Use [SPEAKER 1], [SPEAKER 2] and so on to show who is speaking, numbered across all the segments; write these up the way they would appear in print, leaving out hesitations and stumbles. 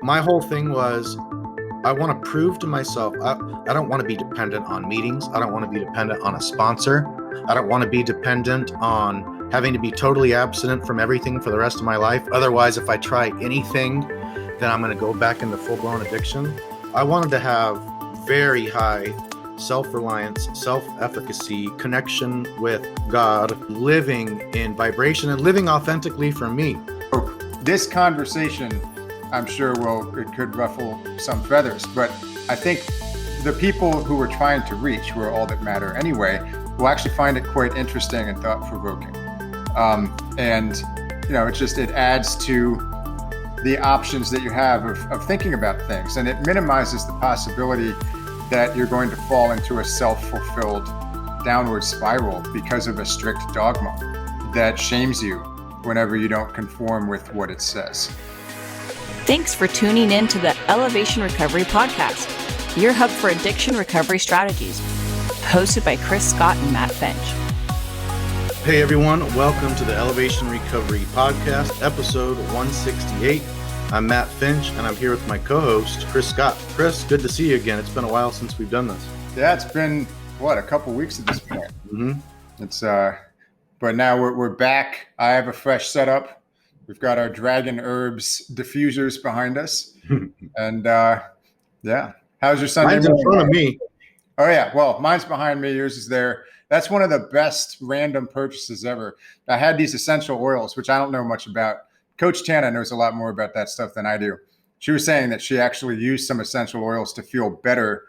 [SPEAKER 1] My whole thing was I want to prove to myself, I don't want to be dependent on meetings. I don't want to be dependent on a sponsor. I don't want to be dependent on having to be totally abstinent from everything for the rest of my life. Otherwise, if I try anything, then I'm going to go back into full-blown addiction. I wanted to have very high self-reliance, self-efficacy, connection with God, living in vibration and living authentically for me.
[SPEAKER 2] This conversation, I'm sure it could ruffle some feathers, but I think the people who we're trying to reach, who are all that matter anyway, will actually find it quite interesting and thought-provoking. And it adds to the options that you have of thinking about things, and it minimizes the possibility that you're going to fall into a self-fulfilled downward spiral because of a strict dogma that shames you whenever you don't conform with what it says.
[SPEAKER 3] Thanks for tuning in to the Elevation Recovery Podcast, your hub for addiction recovery strategies, hosted by Chris Scott and Matt Finch.
[SPEAKER 1] Hey everyone, welcome to the Elevation Recovery Podcast, episode 168. I'm Matt Finch, and I'm here with my co-host, Chris Scott. Chris, good to see you again. It's been a while since we've done this.
[SPEAKER 2] Yeah, it's been, a couple weeks at this point.
[SPEAKER 1] Mm-hmm.
[SPEAKER 2] But now we're back. I have a fresh setup. We've got our Dragon Herbs diffusers behind us. And how's your Sunday?
[SPEAKER 1] Mine's in front of me.
[SPEAKER 2] Oh yeah, well, mine's behind me. Yours is there. That's one of the best random purchases ever. I had these essential oils, which I don't know much about. Coach Tana knows a lot more about that stuff than I do. She was saying that she actually used some essential oils to feel better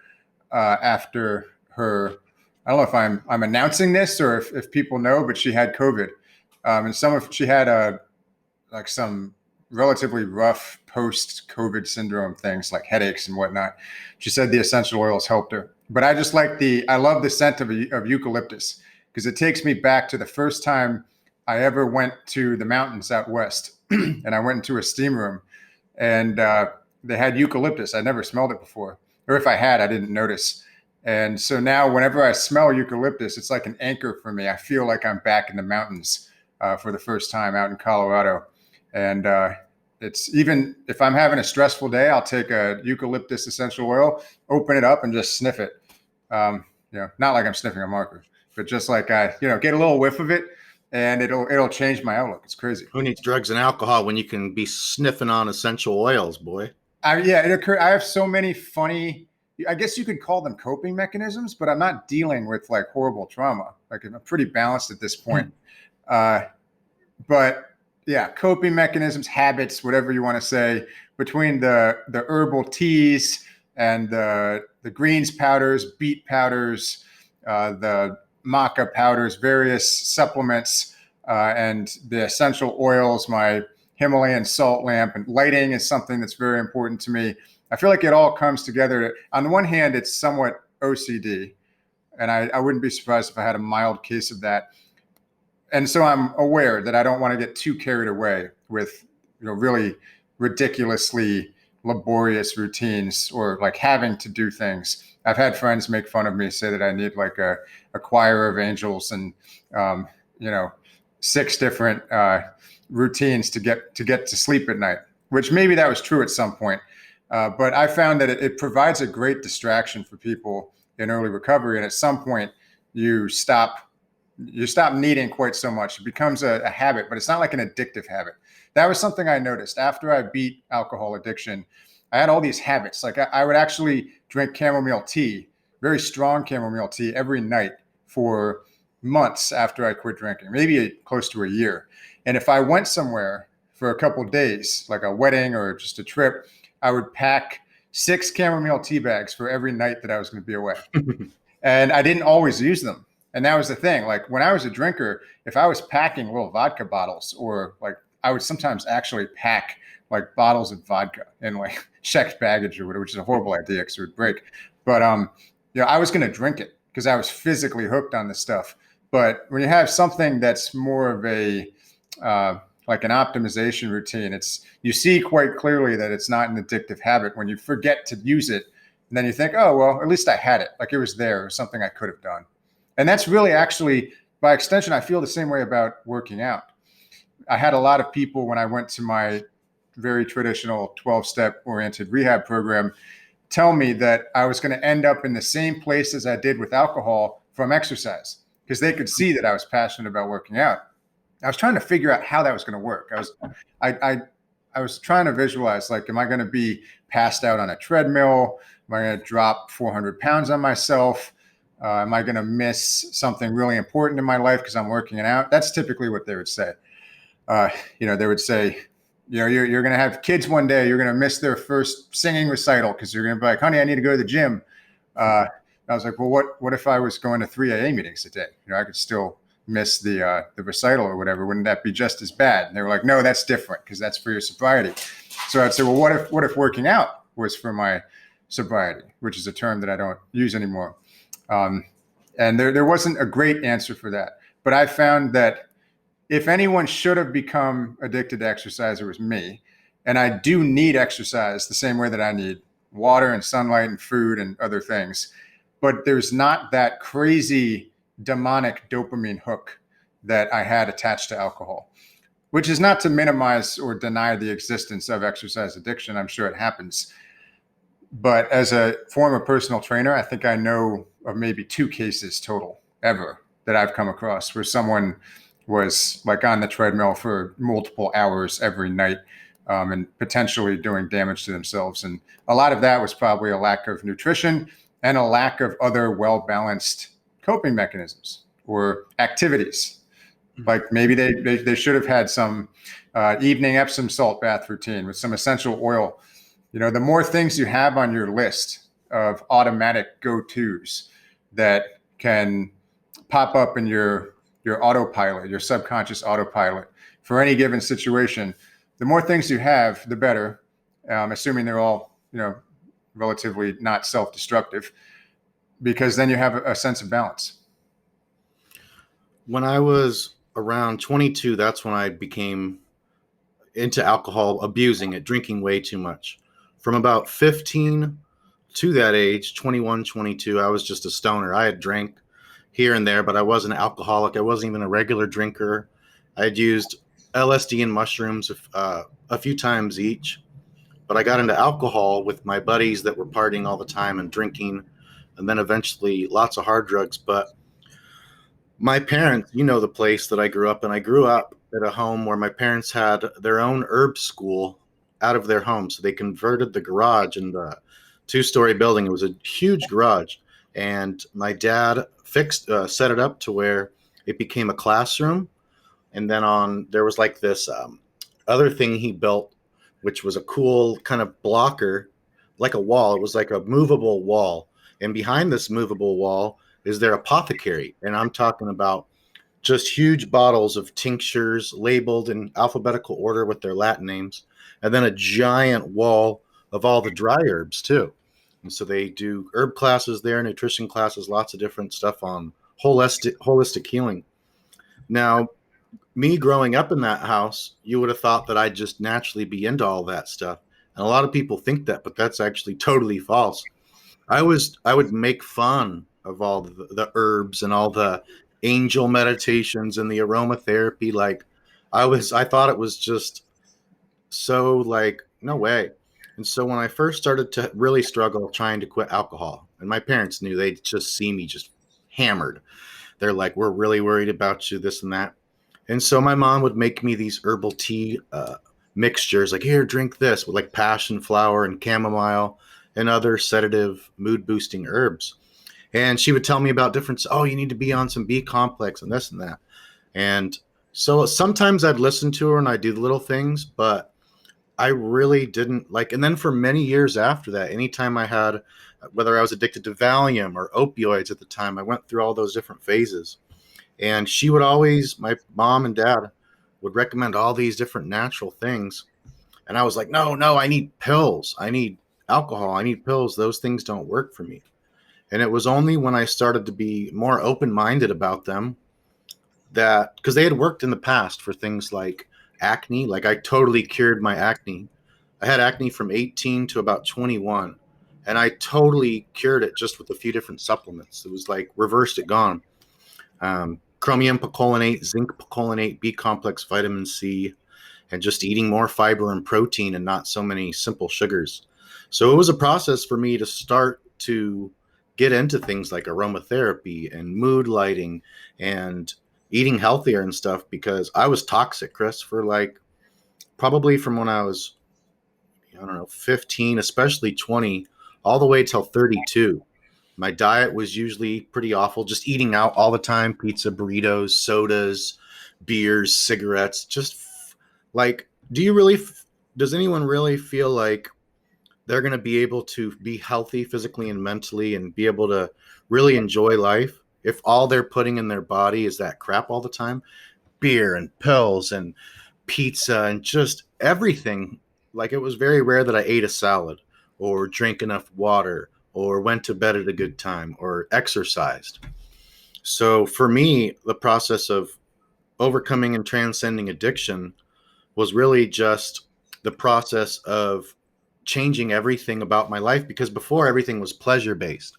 [SPEAKER 2] after her. I don't know if I'm announcing this or if people know, but she had COVID, and she had some relatively rough post-COVID syndrome things like headaches and whatnot. She said the essential oils helped her. But I just I love the scent of eucalyptus because it takes me back to the first time I ever went to the mountains out west. And I went into a steam room and they had eucalyptus. I never smelled it before. Or if I had, I didn't notice. And so now whenever I smell eucalyptus, it's like an anchor for me. I feel like I'm back in the mountains for the first time out in Colorado. And it's even if I'm having a stressful day, I'll take a eucalyptus essential oil, open it up and just sniff it. Not like I'm sniffing a marker, but just like I, get a little whiff of it. And it'll change my outlook. It's crazy.
[SPEAKER 1] Who needs drugs and alcohol when you can be sniffing on essential oils, boy?
[SPEAKER 2] It occurred. I have so many funny, I guess you could call them coping mechanisms, but I'm not dealing with like horrible trauma. Like I'm pretty balanced at this point. But yeah, coping mechanisms, habits, whatever you want to say, between the herbal teas and the greens powders, beet powders, the maca powders, various supplements, and the essential oils, my Himalayan salt lamp, and lighting is something that's very important to me. I feel like it all comes together. On the one hand, it's somewhat OCD, and I wouldn't be surprised if I had a mild case of that. And so I'm aware that I don't want to get too carried away with, really ridiculously laborious routines or like having to do things. I've had friends make fun of me, say that I need like a choir of angels and, 6 different routines to get to sleep at night, which maybe that was true at some point. But I found that it provides a great distraction for people in early recovery. And at some point you stop needing quite so much. It becomes a habit, but it's not like an addictive habit. That was something I noticed after I beat alcohol addiction. I had all these habits. Like I would actually drink chamomile tea, very strong chamomile tea every night for months after I quit drinking, maybe close to a year. And if I went somewhere for a couple of days, like a wedding or just a trip, I would pack 6 chamomile tea bags for every night that I was going to be away. And I didn't always use them. And that was the thing. Like when I was a drinker, if I was packing little vodka bottles, or like I would sometimes actually pack like bottles of vodka in like checked baggage or whatever, which is a horrible idea because it would break. But I was going to drink it because I was physically hooked on this stuff. But when you have something that's more of a like an optimization routine, you see quite clearly that it's not an addictive habit when you forget to use it. And then you think, oh, well, at least I had it. Like it was there, or something I could have done. And that's really actually, by extension, I feel the same way about working out. I had a lot of people when I went to my very traditional 12-step oriented rehab program tell me that I was going to end up in the same place as I did with alcohol from exercise, because they could see that I was passionate about working out. I was trying to figure out how that was going to work. I was trying to visualize, like, am I going to be passed out on a treadmill? Am I going to drop 400 pounds on myself? Am I going to miss something really important in my life because I'm working it out? That's typically what they would say. They would say, you're going to have kids one day. You're going to miss their first singing recital because you're going to be like, honey, I need to go to the gym. I was like, well, what if I was going to 3 AA meetings a day? I could still miss the recital or whatever. Wouldn't that be just as bad? And they were like, no, that's different because that's for your sobriety. So I'd say, well, what if working out was for my sobriety, which is a term that I don't use anymore. And there wasn't a great answer for that. But I found that if anyone should have become addicted to exercise, it was me. And I do need exercise the same way that I need water and sunlight and food and other things. But there's not that crazy demonic dopamine hook that I had attached to alcohol, which is not to minimize or deny the existence of exercise addiction. I'm sure it happens. But as a former personal trainer, I think I know of maybe 2 cases total ever that I've come across where someone was like on the treadmill for multiple hours every night, and potentially doing damage to themselves. And a lot of that was probably a lack of nutrition and a lack of other well-balanced coping mechanisms or activities. Like maybe they should have had some evening Epsom salt bath routine with some essential oil. The more things you have on your list of automatic go-tos that can pop up in your autopilot, your subconscious autopilot for any given situation, the more things you have, the better, assuming they're all, relatively not self-destructive, because then you have a sense of balance.
[SPEAKER 1] When I was around 22, that's when I became into alcohol, abusing it, drinking way too much. From about 15 to that age, 21, 22, I was just a stoner. I had drank here and there, but I wasn't an alcoholic. I wasn't even a regular drinker. I had used LSD and mushrooms a few times each, but I got into alcohol with my buddies that were partying all the time and drinking, and then eventually lots of hard drugs. But my parents, the place that I grew up in, I grew up at a home where my parents had their own herb school out of their home. So they converted the garage in the 2-story building. It was a huge garage. And my dad set it up to where it became a classroom. And then there was like this other thing he built, which was a cool kind of blocker, like a wall. It was like a movable wall. And behind this movable wall is their apothecary. And I'm talking about just huge bottles of tinctures labeled in alphabetical order with their Latin names. And then a giant wall of all the dry herbs too. And so they do herb classes there, nutrition classes, lots of different stuff on holistic healing. Now, me growing up in that house, you would have thought that I'd just naturally be into all that stuff. And a lot of people think that, but that's actually totally false. I would make fun of all the herbs and all the angel meditations and the aromatherapy. Like I thought it was just so like, no way. And so when I first started to really struggle trying to quit alcohol, and my parents knew, they'd just see me just hammered. They're like, we're really worried about you, this and that. And so my mom would make me these herbal tea mixtures, like, here, drink this, with like passion flower and chamomile and other sedative mood boosting herbs. And she would tell me about you need to be on some B complex and this and that. And so sometimes I'd listen to her and I'd do the little things, but I really didn't like. And then for many years after that, anytime I had, whether I was addicted to Valium or opioids at the time, I went through all those different phases. And she would always, my mom and dad would recommend all these different natural things. And I was like, no, I need pills. I need alcohol. I need pills. Those things don't work for me. And it was only when I started to be more open-minded about them that, because they had worked in the past for things like acne. Like I totally cured my acne. I had acne from 18 to about 21. And I totally cured it just with a few different supplements. It was like reversed it gone. Chromium picolinate, zinc picolinate, B complex, vitamin C. and just eating more fiber and protein and not so many simple sugars. So it was a process for me to start to get into things like aromatherapy and mood lighting and eating healthier and stuff, because I was toxic, Chris, for like probably from when I was, I don't know, 15, especially 20, all the way till 32. My diet was usually pretty awful, just eating out all the time, pizza, burritos, sodas, beers, cigarettes, like, does anyone really feel like they're going to be able to be healthy physically and mentally and be able to really enjoy life if all they're putting in their body is that crap all the time? Beer and pills and pizza and just everything. Like, it was very rare that I ate a salad or drank enough water or went to bed at a good time or exercised. So for me, the process of overcoming and transcending addiction was really just the process of changing everything about my life, because before everything was pleasure based.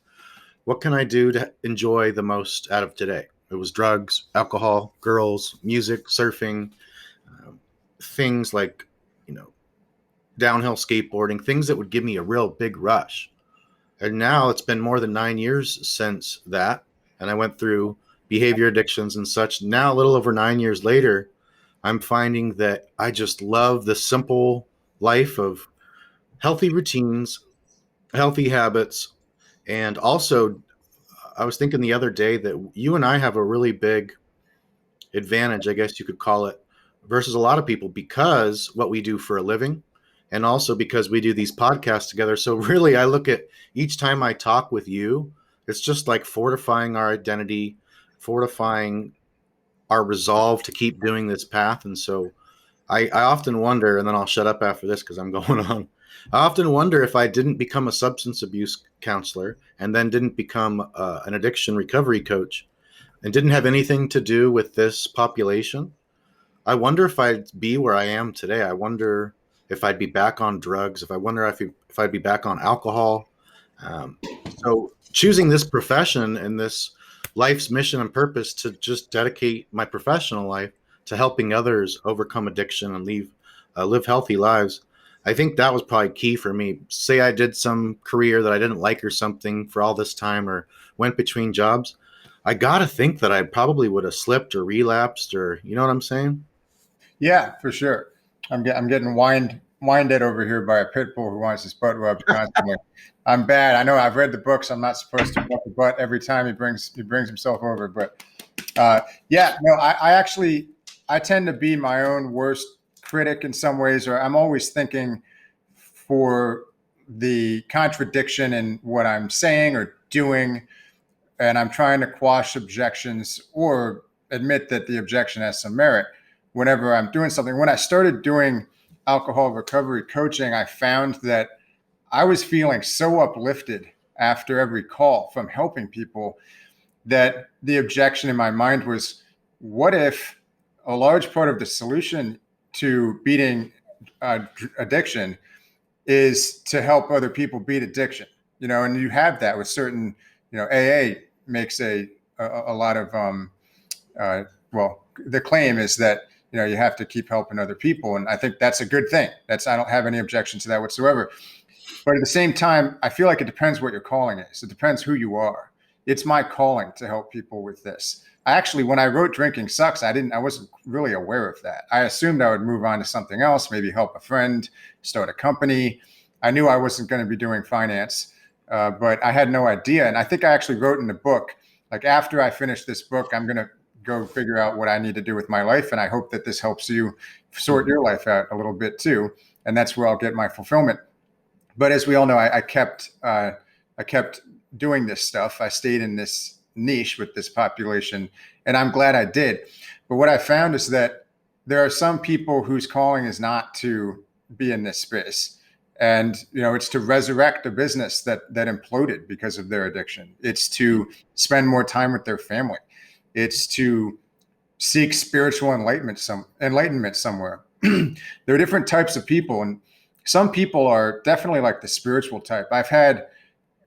[SPEAKER 1] What can I do to enjoy the most out of today? It was drugs, alcohol, girls, music, surfing, things like, you know, downhill skateboarding, things that would give me a real big rush. And now it's been more than 9 years since that. And I went through behavior addictions and such. Now, a little over 9 years later, I'm finding that I just love the simple life of healthy routines, healthy habits. And also, I was thinking the other day that you and I have a really big advantage, I guess you could call it, versus a lot of people, because what we do for a living, and also because we do these podcasts together. So really, I look at each time I talk with you, it's just like fortifying our identity, fortifying our resolve to keep doing this path. And so I often wonder, and then I'll shut up after this because I'm going on. I often wonder if I didn't become a substance abuse counselor and then didn't become an addiction recovery coach and didn't have anything to do with this population, I wonder if I'd be where I am today. I wonder if I'd be back on drugs, if I'd be back on alcohol. So choosing this profession and this life's mission and purpose to just dedicate my professional life to helping others overcome addiction and live healthy lives, I think that was probably key for me. Say I did some career that I didn't like or something for all this time, or went between jobs, I got to think that I probably would have slipped or relapsed, or, you know what I'm saying?
[SPEAKER 2] Yeah, for sure. I'm getting winded over here by a pit bull who wants his butt rubbed constantly. I'm bad. I know. I've read the books. I'm not supposed to rub the butt every time he brings himself over. But yeah, no. I tend to be my own worst critic in some ways, or I'm always thinking for the contradiction in what I'm saying or doing, and I'm trying to quash objections or admit that the objection has some merit whenever I'm doing something. When I started doing alcohol recovery coaching, I found that I was feeling so uplifted after every call from helping people that the objection in my mind was, what if a large part of the solution to beating addiction is to help other people beat addiction? And you have that with certain, AA makes a lot of, well, the claim is that, you have to keep helping other people. And I think that's a good thing. I don't have any objection to that whatsoever. But at the same time, I feel like it depends what your calling is. It depends who you are. It's my calling to help people with this. When I wrote Drinking Sucks, I wasn't really aware of that. I assumed I would move on to something else, maybe help a friend, start a company. I knew I wasn't going to be doing finance, but I had no idea. And I think I actually wrote in the book, like, after I finish this book, I'm going to go figure out what I need to do with my life. And I hope that this helps you sort your life out a little bit too. And that's where I'll get my fulfillment. But as we all know, I kept doing this stuff. I stayed in this niche with this population, and I'm glad I did. But what I found is that there are some people whose calling is not to be in this space. And, it's to resurrect a business that imploded because of their addiction. It's to spend more time with their family. It's to seek spiritual enlightenment somewhere. There are different types of people, and some people are definitely like the spiritual type. I've had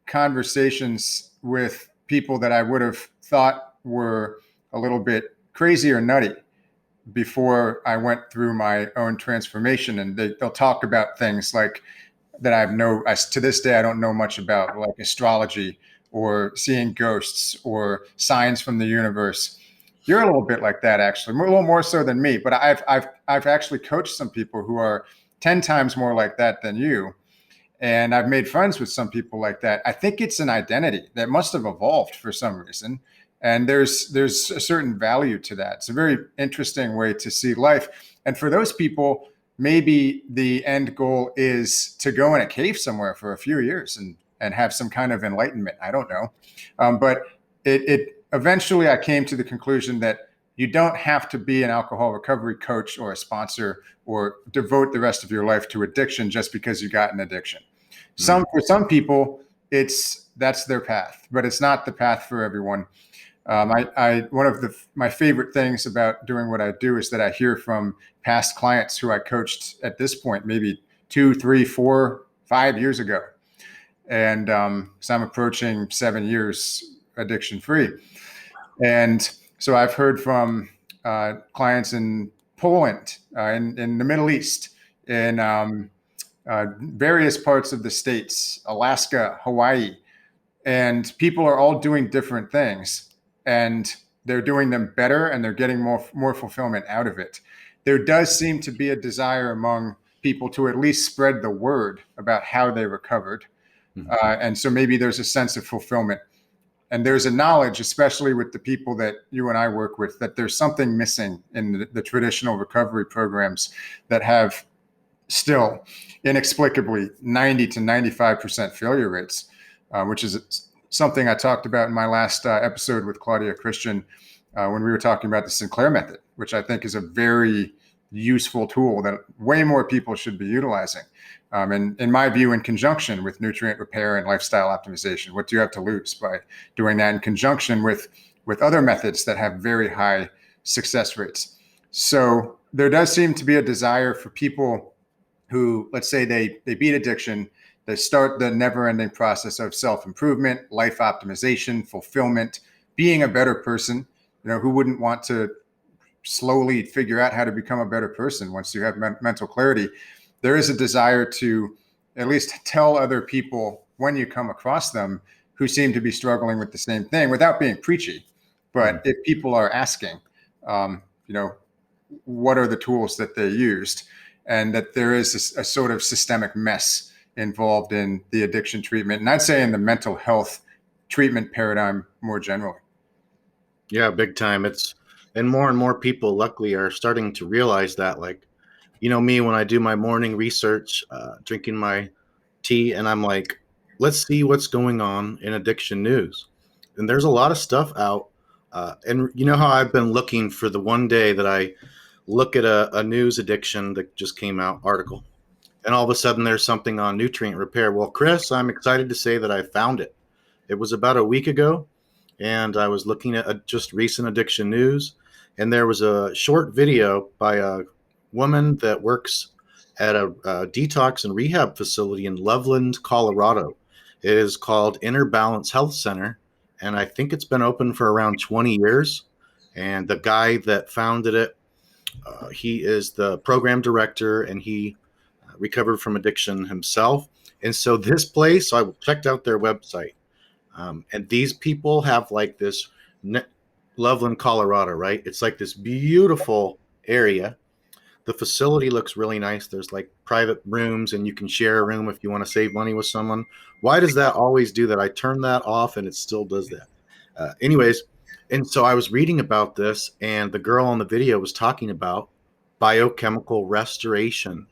[SPEAKER 2] conversations with people that I would have thought were a little bit crazy or nutty, before I went through my own transformation, and they'll talk about things like that to this day I don't know much about, like astrology or seeing ghosts or signs from the universe. You're a little bit like that, actually, a little more so than me. But I've actually coached some people who are 10 times more like that than you, and I've made friends with some people like that. I think it's an identity that must have evolved for some reason, and there's a certain value to that. It's a very interesting way to see life, and for those people, maybe the end goal is to go in a cave somewhere for a few years and have some kind of enlightenment. I don't know. But it eventually I came to the conclusion that you don't have to be an alcohol recovery coach or a sponsor or devote the rest of your life to addiction just because you got an addiction. For some people, that's their path, but it's not the path for everyone. One of my favorite things about doing what I do is that I hear from past clients who I coached at this point, maybe 2, 3, 4, 5 years ago. And so I'm approaching 7 years addiction free. And so I've heard from clients in Poland, in the Middle East, in various parts of the States, Alaska, Hawaii, and people are all doing different things. And they're doing them better, and they're getting more fulfillment out of it. There does seem to be a desire among people to at least spread the word about how they recovered. And so maybe there's a sense of fulfillment. And there's a knowledge, especially with the people that you and I work with, that there's something missing in the traditional recovery programs that have still inexplicably 90 to 95% failure rates, which is something I talked about in my last episode with Claudia Christian when we were talking about the Sinclair method, which I think is a very useful tool that way more people should be utilizing. And in my view, in conjunction with nutrient repair and lifestyle optimization. What do you have to lose by doing that in conjunction with other methods that have very high success rates? So there does seem to be a desire for people who, let's say they beat addiction, they start the never-ending process of self-improvement, life optimization, fulfillment, being a better person. Who wouldn't want to slowly figure out how to become a better person once you have mental clarity? There is a desire to at least tell other people when you come across them who seem to be struggling with the same thing without being preachy. But if people are asking, what are the tools that they used, and that there is a sort of systemic mess involved in the addiction treatment, and I'd say in the mental health treatment paradigm more generally.
[SPEAKER 1] Yeah, big time. And more people luckily are starting to realize that, like, me, when I do my morning research, drinking my tea, and I'm like, let's see what's going on in addiction news. And there's a lot of stuff out. And you know how I've been looking for the one day that I look at a news addiction that just came out article, and all of a sudden there's something on nutrient repair. Well, Chris, I'm excited to say that I found it. It was about a week ago, and I was looking at just recent addiction news, and there was a short video by a woman that works at a detox and rehab facility in Loveland, Colorado. It is called Inner Balance Health Center, and I think it's been open for around 20 years. And the guy that founded it, he is the program director, and he recovered from addiction himself. And so this place, so I checked out their website, and these people have like this Loveland, Colorado, right? It's like this beautiful area. The facility looks really nice. There's like private rooms, and you can share a room if you want to save money with someone. Why does that always do that? I turn that off and it still does that. Anyways, and so I was reading about this, and the girl on the video was talking about biochemical restoration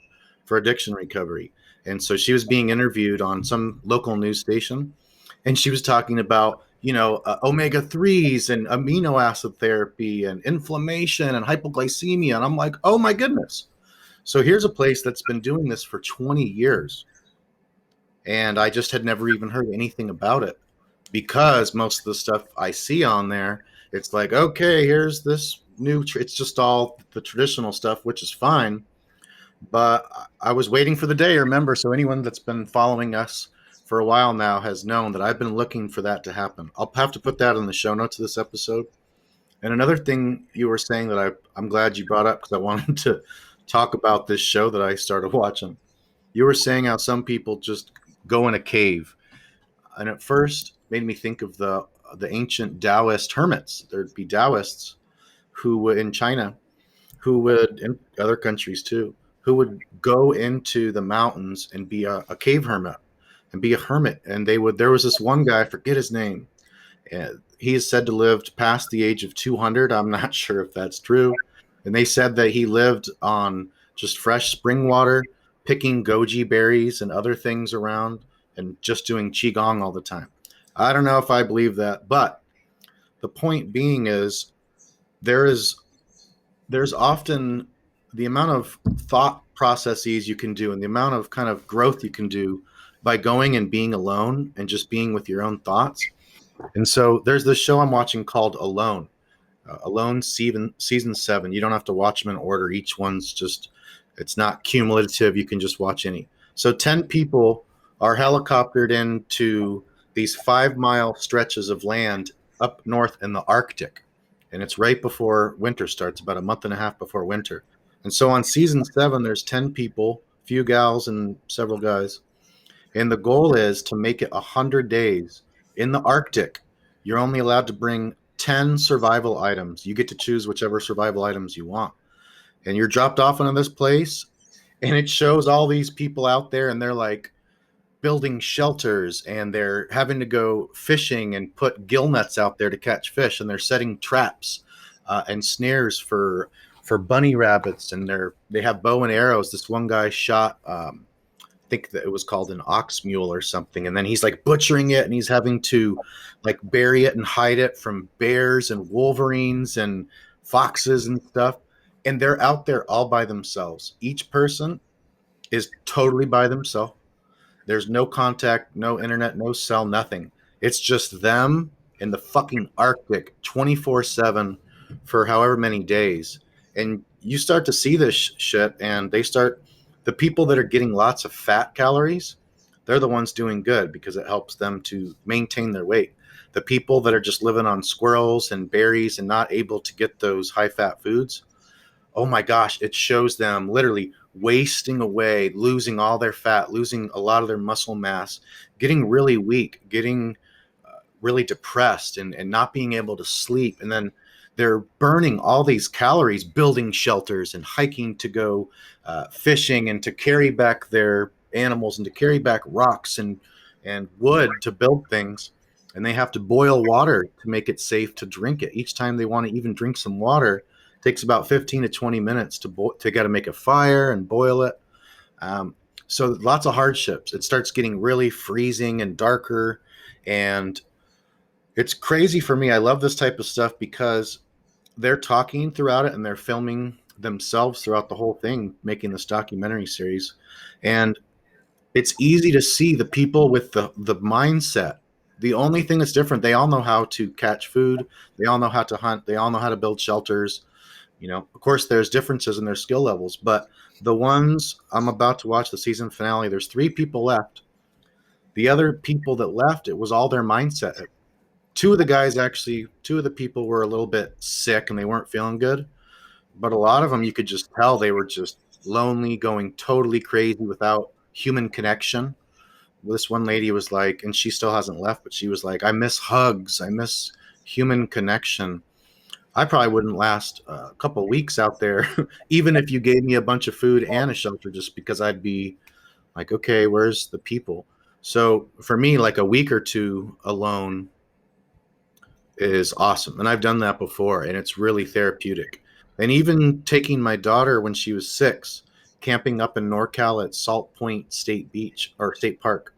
[SPEAKER 1] for addiction recovery. And so she was being interviewed on some local news station, and she was talking about, omega-3s and amino acid therapy and inflammation and hypoglycemia. And I'm like, oh my goodness. So here's a place that's been doing this for 20 years. And I just had never even heard anything about it, because most of the stuff I see on there, it's like, okay, here's this new, it's just all the traditional stuff, which is fine. But I was waiting for the day, remember? So anyone that's been following us for a while now has known that I've been looking for that to happen. I'll have to put that in the show notes of this episode. And another thing you were saying that I'm glad you brought up because I wanted to talk about this show that I started watching. You were saying how some people just go in a cave, and at first made me think of the ancient Taoist hermits. There'd be Taoists who would in China, who would in other countries too, who would go into the mountains and be a cave hermit and be a hermit. And they would. There was this one guy, I forget his name. And he is said to live past the age of 200. I'm not sure if that's true. And they said that he lived on just fresh spring water, picking goji berries and other things around, and just doing qigong all the time. I don't know if I believe that, but the point being is there is there's often the amount of thought processes you can do and the amount of kind of growth you can do by going and being alone and just being with your own thoughts. And so there's this show I'm watching called Alone. Alone season 7. You don't have to watch them in order. Each one's just, it's not cumulative. You can just watch any. So 10 people are helicoptered into these 5-mile stretches of land up north in the Arctic. And it's right before winter starts, about a month and a half before winter. And so on season 7, there's 10 people, few gals and several guys. And the goal is to make it 100 days in the Arctic. You're only allowed to bring 10 survival items. You get to choose whichever survival items you want. And you're dropped off into this place, and it shows all these people out there, and they're like building shelters, and they're having to go fishing and put gill nets out there to catch fish, and they're setting traps and snares for bunny rabbits, and they have bow and arrows. This one guy shot think that it was called an ox mule or something, and then he's like butchering it, and he's having to like bury it and hide it from bears and wolverines and foxes and stuff. And they're out there all by themselves. Each person is totally by themselves. There's no contact, no internet, no cell, nothing. It's just them in the fucking Arctic 24/7 for however many days. And you start to see this shit, and the people that are getting lots of fat calories, they're the ones doing good because it helps them to maintain their weight. The people that are just living on squirrels and berries and not able to get those high fat foods, oh my gosh, it shows them literally wasting away, losing all their fat, losing a lot of their muscle mass, getting really weak, getting really depressed, and not being able to sleep. And then they're burning all these calories building shelters and hiking to go fishing and to carry back their animals and to carry back rocks and wood to build things. And they have to boil water to make it safe to drink it. Each time they want to even drink some water, it takes about 15 to 20 minutes to got to make a fire and boil it. So lots of hardships. It starts getting really freezing and darker, and it's crazy for me. I love this type of stuff because they're talking throughout it and they're filming themselves throughout the whole thing, making this documentary series. And it's easy to see the people with the mindset. The only thing that's different, they all know how to catch food. They all know how to hunt. They all know how to build shelters. You know, of course, there's differences in their skill levels, but the ones I'm about to watch the season finale, there's 3 people left. The other people that left, it was all their mindset. 2 of the people were a little bit sick and they weren't feeling good, but a lot of them, you could just tell they were just lonely, going totally crazy without human connection. This one lady was like, and she still hasn't left, but she was like, I miss hugs. I miss human connection. I probably wouldn't last a couple of weeks out there, even if you gave me a bunch of food and a shelter, just because I'd be like, okay, where's the people? So for me, like a week or 2 alone is awesome. And I've done that before, and it's really therapeutic. And even taking my daughter when she was 6, camping up in NorCal at Salt Point State Beach or State Park.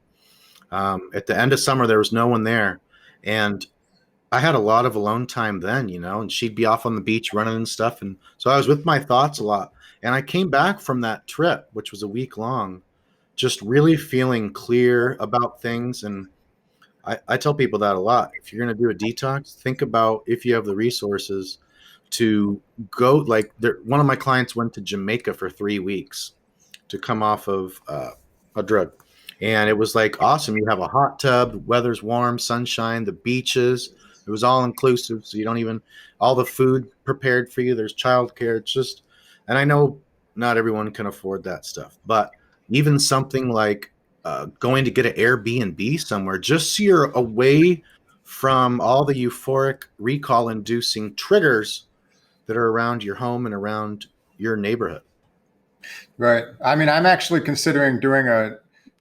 [SPEAKER 1] At the end of summer, there was no one there. And I had a lot of alone time then, you know, and she'd be off on the beach running and stuff. And so I was with my thoughts a lot. And I came back from that trip, which was a week long, just really feeling clear about things. And I tell people that a lot. If you're going to do a detox, think about if you have the resources to go. Like one of my clients went to Jamaica for 3 weeks to come off of a drug. And it was like awesome. You have a hot tub, weather's warm, sunshine, the beaches, It was all inclusive, so you don't even all the food prepared for you. There's childcare. It's just, and I know not everyone can afford that stuff, but even something like going to get an Airbnb somewhere, just so you're away from all the euphoric recall-inducing triggers that are around your home and around your neighborhood.
[SPEAKER 2] Right. I mean, I'm actually considering doing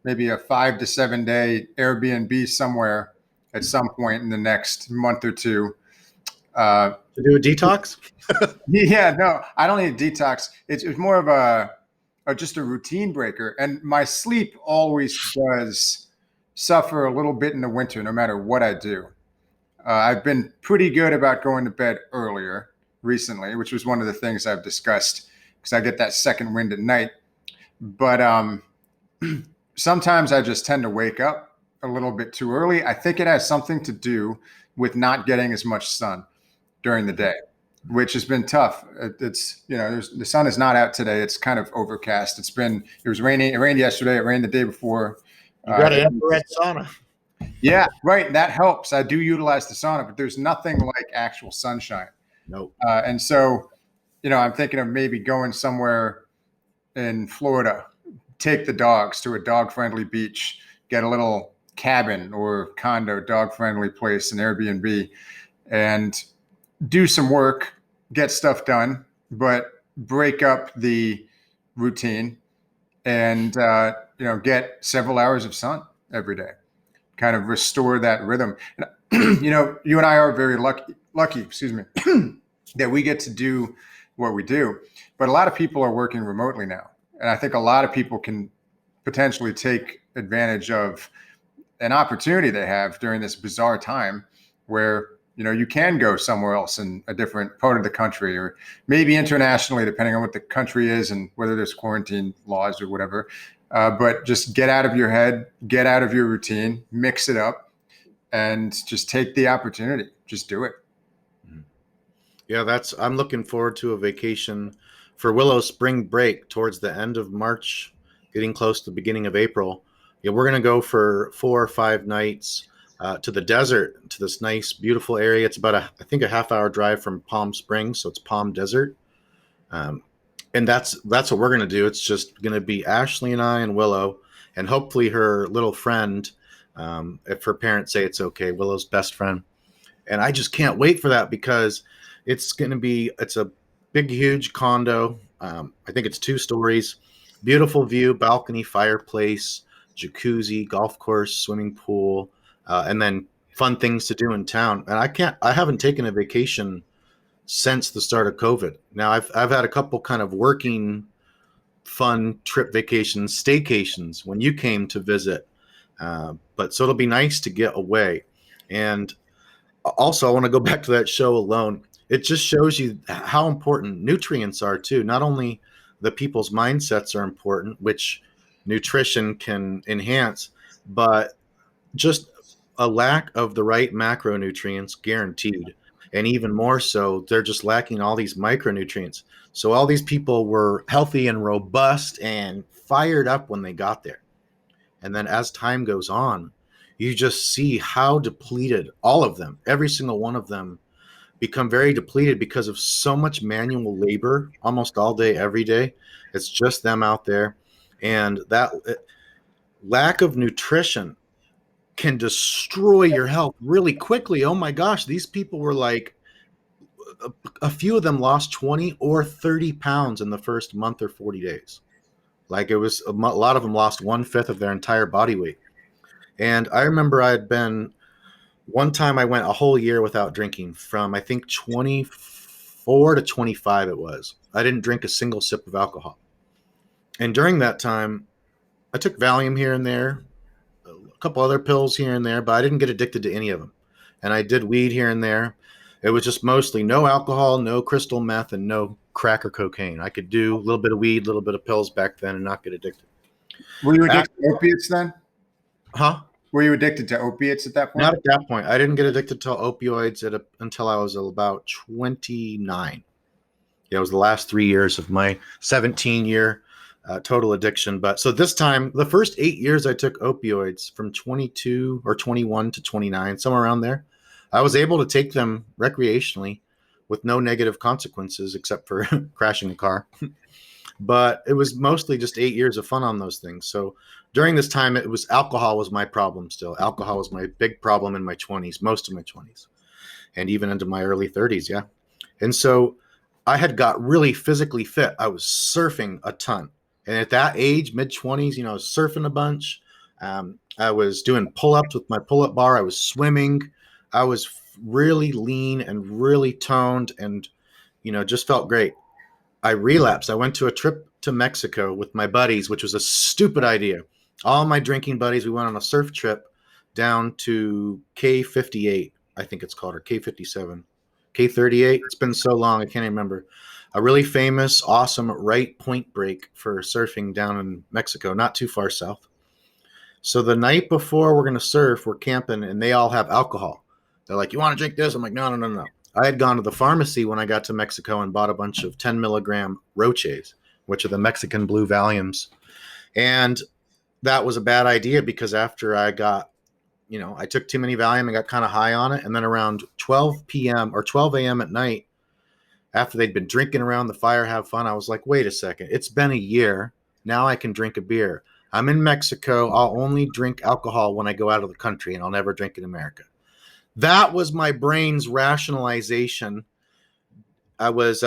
[SPEAKER 2] maybe a 5 to 7 day Airbnb somewhere at some point in the next month or two.
[SPEAKER 1] To do a detox?
[SPEAKER 2] Yeah, no, I don't need a detox. It's more of just a routine breaker. And my sleep always does suffer a little bit in the winter, no matter what I do. I've been pretty good about going to bed earlier recently, which was one of the things I've discussed because I get that second wind at night. But sometimes I just tend to wake up a little bit too early. I think it has something to do with not getting as much sun during the day, which has been tough. It's, the sun is not out today. It's kind of overcast. It was raining. It rained yesterday. It rained the day before.
[SPEAKER 1] You got an infrared sauna.
[SPEAKER 2] Yeah, right. That helps. I do utilize the sauna, but there's nothing like actual sunshine.
[SPEAKER 1] Nope.
[SPEAKER 2] And so, I'm thinking of maybe going somewhere in Florida, take the dogs to a dog-friendly beach, get a little cabin or condo, dog-friendly place, an Airbnb, and do some work, get stuff done, but break up the routine and, get several hours of sun every day, kind of restore that rhythm. You and I are very lucky, excuse me, that we get to do what we do. But a lot of people are working remotely now. And I think a lot of people can potentially take advantage of an opportunity they have during this bizarre time where, you can go somewhere else in a different part of the country or maybe internationally, depending on what the country is and whether there's quarantine laws or whatever. But just get out of your head, get out of your routine, mix it up, and just take the opportunity. Just do it.
[SPEAKER 1] Yeah, I'm looking forward to a vacation for Willow spring break towards the end of March, getting close to the beginning of April. Yeah, we're going to go for 4 or 5 nights to the desert, to this nice, beautiful area. It's about I think a half-hour drive from Palm Springs, so it's Palm Desert. And that's what we're going to do. It's just going to be Ashley and I and Willow, and hopefully her little friend, if her parents say it's okay, Willow's best friend. And I just can't wait for that because it's a big, huge condo. I think it's 2 stories, beautiful view, balcony, fireplace, jacuzzi, golf course, swimming pool, and then fun things to do in town. And I haven't taken a vacation since the start of COVID. Now I've had a couple kind of working fun trip vacations, staycations when you came to visit. But so it'll be nice to get away. And also I want to go back to that show Alone. It just shows you how important nutrients are too. Not only the people's mindsets are important, which nutrition can enhance, but just a lack of the right macronutrients guaranteed. And even more so, they're just lacking all these micronutrients. So all these people were healthy and robust and fired up when they got there. And then as time goes on, you just see how depleted all of them, every single one of them, become very depleted because of so much manual labor almost all day, every day. It's just them out there. And that lack of nutrition can destroy your health really quickly. Oh my gosh, these people were like, a few of them lost 20 or 30 pounds in the first month or 40 days. Like it was a lot of them lost 1/5 of their entire body weight. And I remember one time I went a whole year without drinking from I think 24 to 25 it was. I didn't drink a single sip of alcohol. And during that time, I took Valium here and there, a couple other pills here and there, but I didn't get addicted to any of them. And I did weed here and there. It was just mostly no alcohol, no crystal meth, and no crack or cocaine. I could do a little bit of weed, a little bit of pills back then and not get addicted.
[SPEAKER 2] Were you addicted to opiates then?
[SPEAKER 1] Huh?
[SPEAKER 2] Were you addicted to opiates at that point?
[SPEAKER 1] Not at that point. I didn't get addicted to opioids until I was about 29. Yeah, it was the last 3 years of my 17-year total addiction. But so this time, the first 8 years I took opioids from 22 or 21 to 29, somewhere around there. I was able to take them recreationally with no negative consequences except for crashing a car. But it was mostly just 8 years of fun on those things. So during this time, alcohol was my problem still. Alcohol was my big problem in my 20s, most of my 20s, and even into my early 30s. Yeah. And so I had got really physically fit. I was surfing a ton. And at that age, mid 20s, I was surfing a bunch. I was doing pull ups with my pull up bar. I was swimming. I was really lean and really toned and, just felt great. I relapsed. I went to a trip to Mexico with my buddies, which was a stupid idea. All my drinking buddies, we went on a surf trip down to K58, I think it's called, or K57, K38. It's been so long, I can't even remember. A really famous, awesome right point break for surfing down in Mexico, not too far south. So the night before we're going to surf, we're camping, and they all have alcohol. They're like, you want to drink this? I'm like, no, no, no, no. I had gone to the pharmacy when I got to Mexico and bought a bunch of 10 milligram Roches, which are the Mexican blue Valiums. And that was a bad idea because after I got, I took too many Valium and got kind of high on it. And then around 12 p.m. or 12 a.m. at night, after they'd been drinking around the fire, have fun, I was like, wait a second. It's been a year. Now I can drink a beer. I'm in Mexico. I'll only drink alcohol when I go out of the country, and I'll never drink in America. That was my brain's rationalization. I was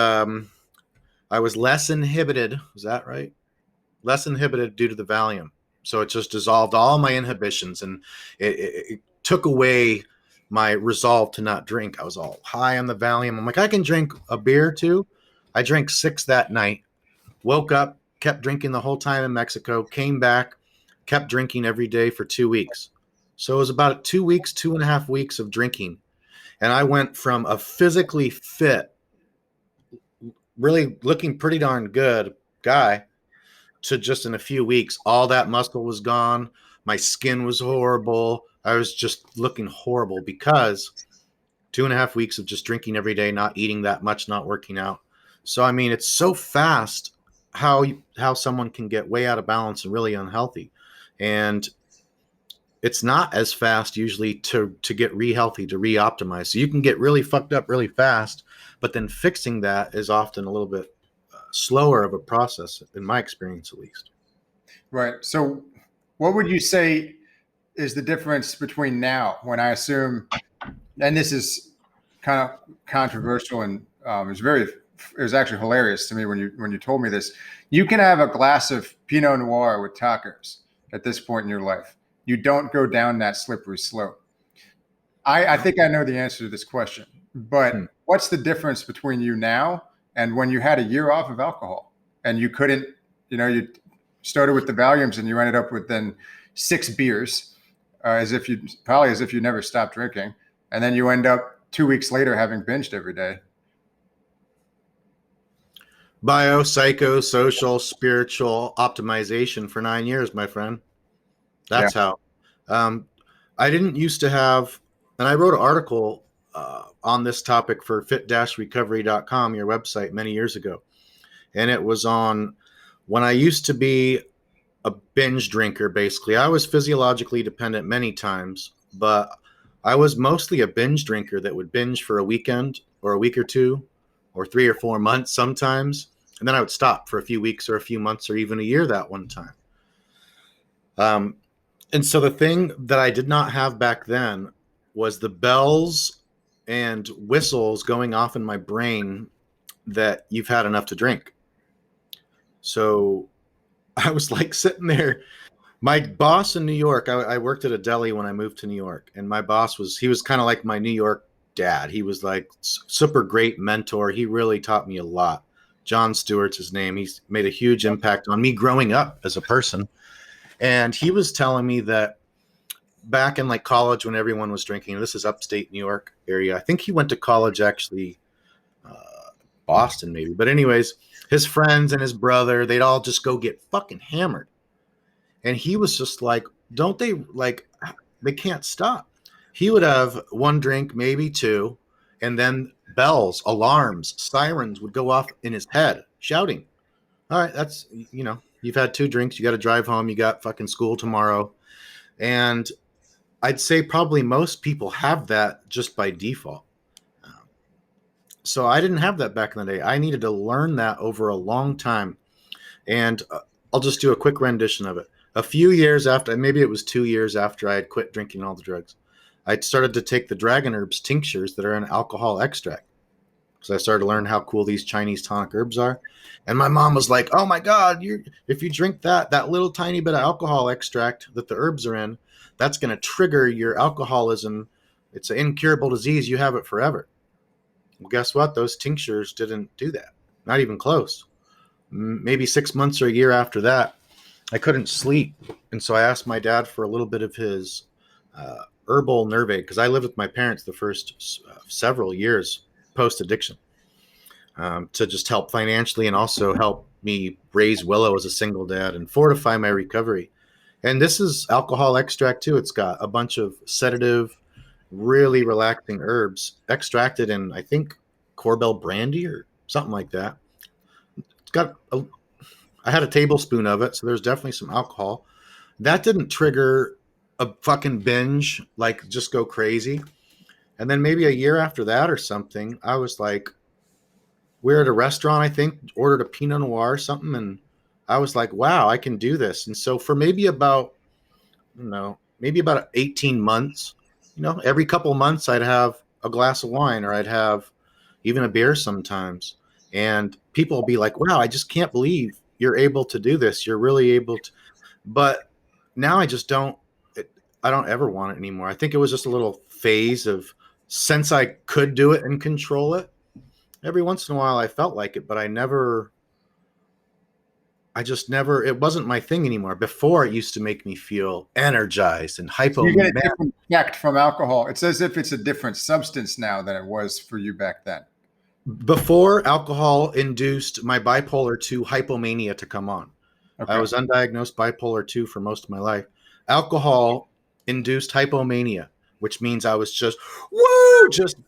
[SPEAKER 1] less inhibited. Is that right? Less inhibited due to the Valium. So it just dissolved all my inhibitions, and it took away my resolve to not drink. I was all high on the Valium. I'm like, I can drink a beer too. I drank 6 that night, woke up, kept drinking the whole time in Mexico, came back, kept drinking every day for 2 weeks. So it was about 2 weeks, 2.5 weeks of drinking. And I went from a physically fit, really looking pretty darn good guy to just in a few weeks, all that muscle was gone. My skin was horrible. I was just looking horrible because 2.5 weeks of just drinking every day, not eating that much, not working out. So, I mean, it's so fast how someone can get way out of balance and really unhealthy. And it's not as fast usually to get re-healthy, to re-optimize. So you can get really fucked up really fast, but then fixing that is often a little bit slower of a process, in my experience at least.
[SPEAKER 2] Right. So what would you say is the difference between now, when I assume, and this is kind of controversial and it was actually hilarious to me when you told me this, you can have a glass of Pinot Noir with tacos at this point in your life. You don't go down that slippery slope. I think I know the answer to this question, but what's the difference between you now and when you had a year off of alcohol and you couldn't, you started with the Valiums and you ended up with then 6 beers, as if you never stopped drinking. And then you end up 2 weeks later having binged every day.
[SPEAKER 1] Bio, psycho, social, spiritual optimization for 9 years, my friend. That's how. I didn't used to have, and I wrote an article on this topic for fit-recovery.com, your website, many years ago. And it was on when I used to be a binge drinker, basically. I was physiologically dependent many times, but I was mostly a binge drinker that would binge for a weekend or a week or two or 3 or 4 months sometimes. And then I would stop for a few weeks or a few months or even a year that one time. And so the thing that I did not have back then was the bells and whistles going off in my brain that you've had enough to drink. So I was like sitting there. My boss in New York, I worked at a deli when I moved to New York, and my boss he was kind of like my New York dad. He was like super great mentor. He really taught me a lot. John Stewart's his name. He's made a huge impact on me growing up as a person. And he was telling me that back in like college when everyone was drinking, this is upstate New York area. I think he went to college actually, Boston maybe. But anyways, his friends and his brother, they'd all just go get fucking hammered. And he was just like, they can't stop. He would have 1 drink, maybe 2, and then bells, alarms, sirens would go off in his head, shouting. All right, that's, you've had 2 drinks, you got to drive home, you got fucking school tomorrow. And I'd say probably most people have that just by default. So I didn't have that back in the day. I needed to learn that over a long time. And I'll just do a quick rendition of it. A few years after, maybe it was 2 years after I had quit drinking all the drugs, I started to take the dragon herbs tinctures that are in alcohol extract. So I started to learn how cool these Chinese tonic herbs are. And my mom was like, "Oh my God, if you drink that little tiny bit of alcohol extract that the herbs are in, that's going to trigger your alcoholism. It's an incurable disease. You have it forever." Well, guess what? Those tinctures didn't do that. Not even close. Maybe 6 months or a year after that, I couldn't sleep. And so I asked my dad for a little bit of his herbal nerve aid because I lived with my parents the first several years post addiction, to just help financially and also help me raise Willow as a single dad and fortify my recovery. And this is alcohol extract too. It's got a bunch of sedative, really relaxing herbs extracted in, I think, Corbel brandy or something like that. It's got I had a tablespoon of it, so there's definitely some alcohol. That didn't trigger a fucking binge, like just go crazy. And then maybe a year after that or something, I was like, we're at a restaurant, I think, ordered a Pinot Noir or something, and I was like, wow, I can do this. And so for maybe about, maybe about 18 months, every couple of months I'd have a glass of wine or I'd have even a beer sometimes. And people will be like, wow, I just can't believe you're able to do this. You're really able to. But now I just I don't ever want it anymore. I think it was just a little phase of, since I could do it and control it, every once in a while I felt like it, but it wasn't my thing anymore. Before, it used to make me feel energized and hypo.
[SPEAKER 2] You get a different effect from alcohol. It's as if it's a different substance now than it was for you back then.
[SPEAKER 1] Before, alcohol induced my bipolar 2 hypomania to come on. Okay. I was undiagnosed bipolar 2 for most of my life. Alcohol induced hypomania, which means I was just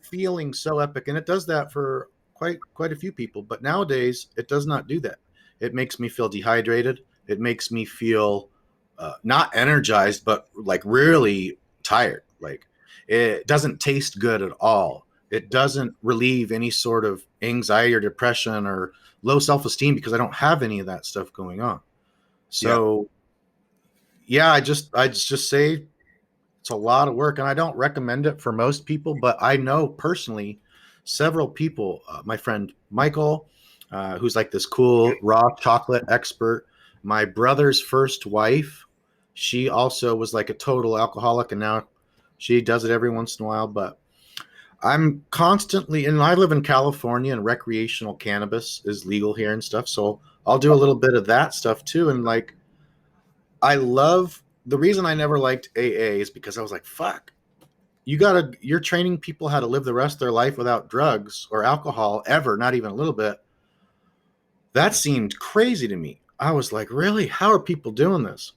[SPEAKER 1] feeling so epic. And it does that for quite a few people. But nowadays, it does not do that. It makes me feel dehydrated. It makes me feel not energized, but like really tired. Like, it doesn't taste good at all. It doesn't relieve any sort of anxiety or depression or low self-esteem because I don't have any of that stuff going on. So I just say it's a lot of work, and I don't recommend it for most people, but I know personally several people, my friend Michael, who's like this cool raw chocolate expert, my brother's first wife, she also was like a total alcoholic, and now she does it every once in a while. But I'm constantly, and I live in California, and recreational cannabis is legal here and stuff. So I'll do a little bit of that stuff too. And like, the reason I never liked AA is because I was like, fuck, you're training people how to live the rest of their life without drugs or alcohol ever, not even a little bit. That seemed crazy to me. I was like, really? How are people doing this?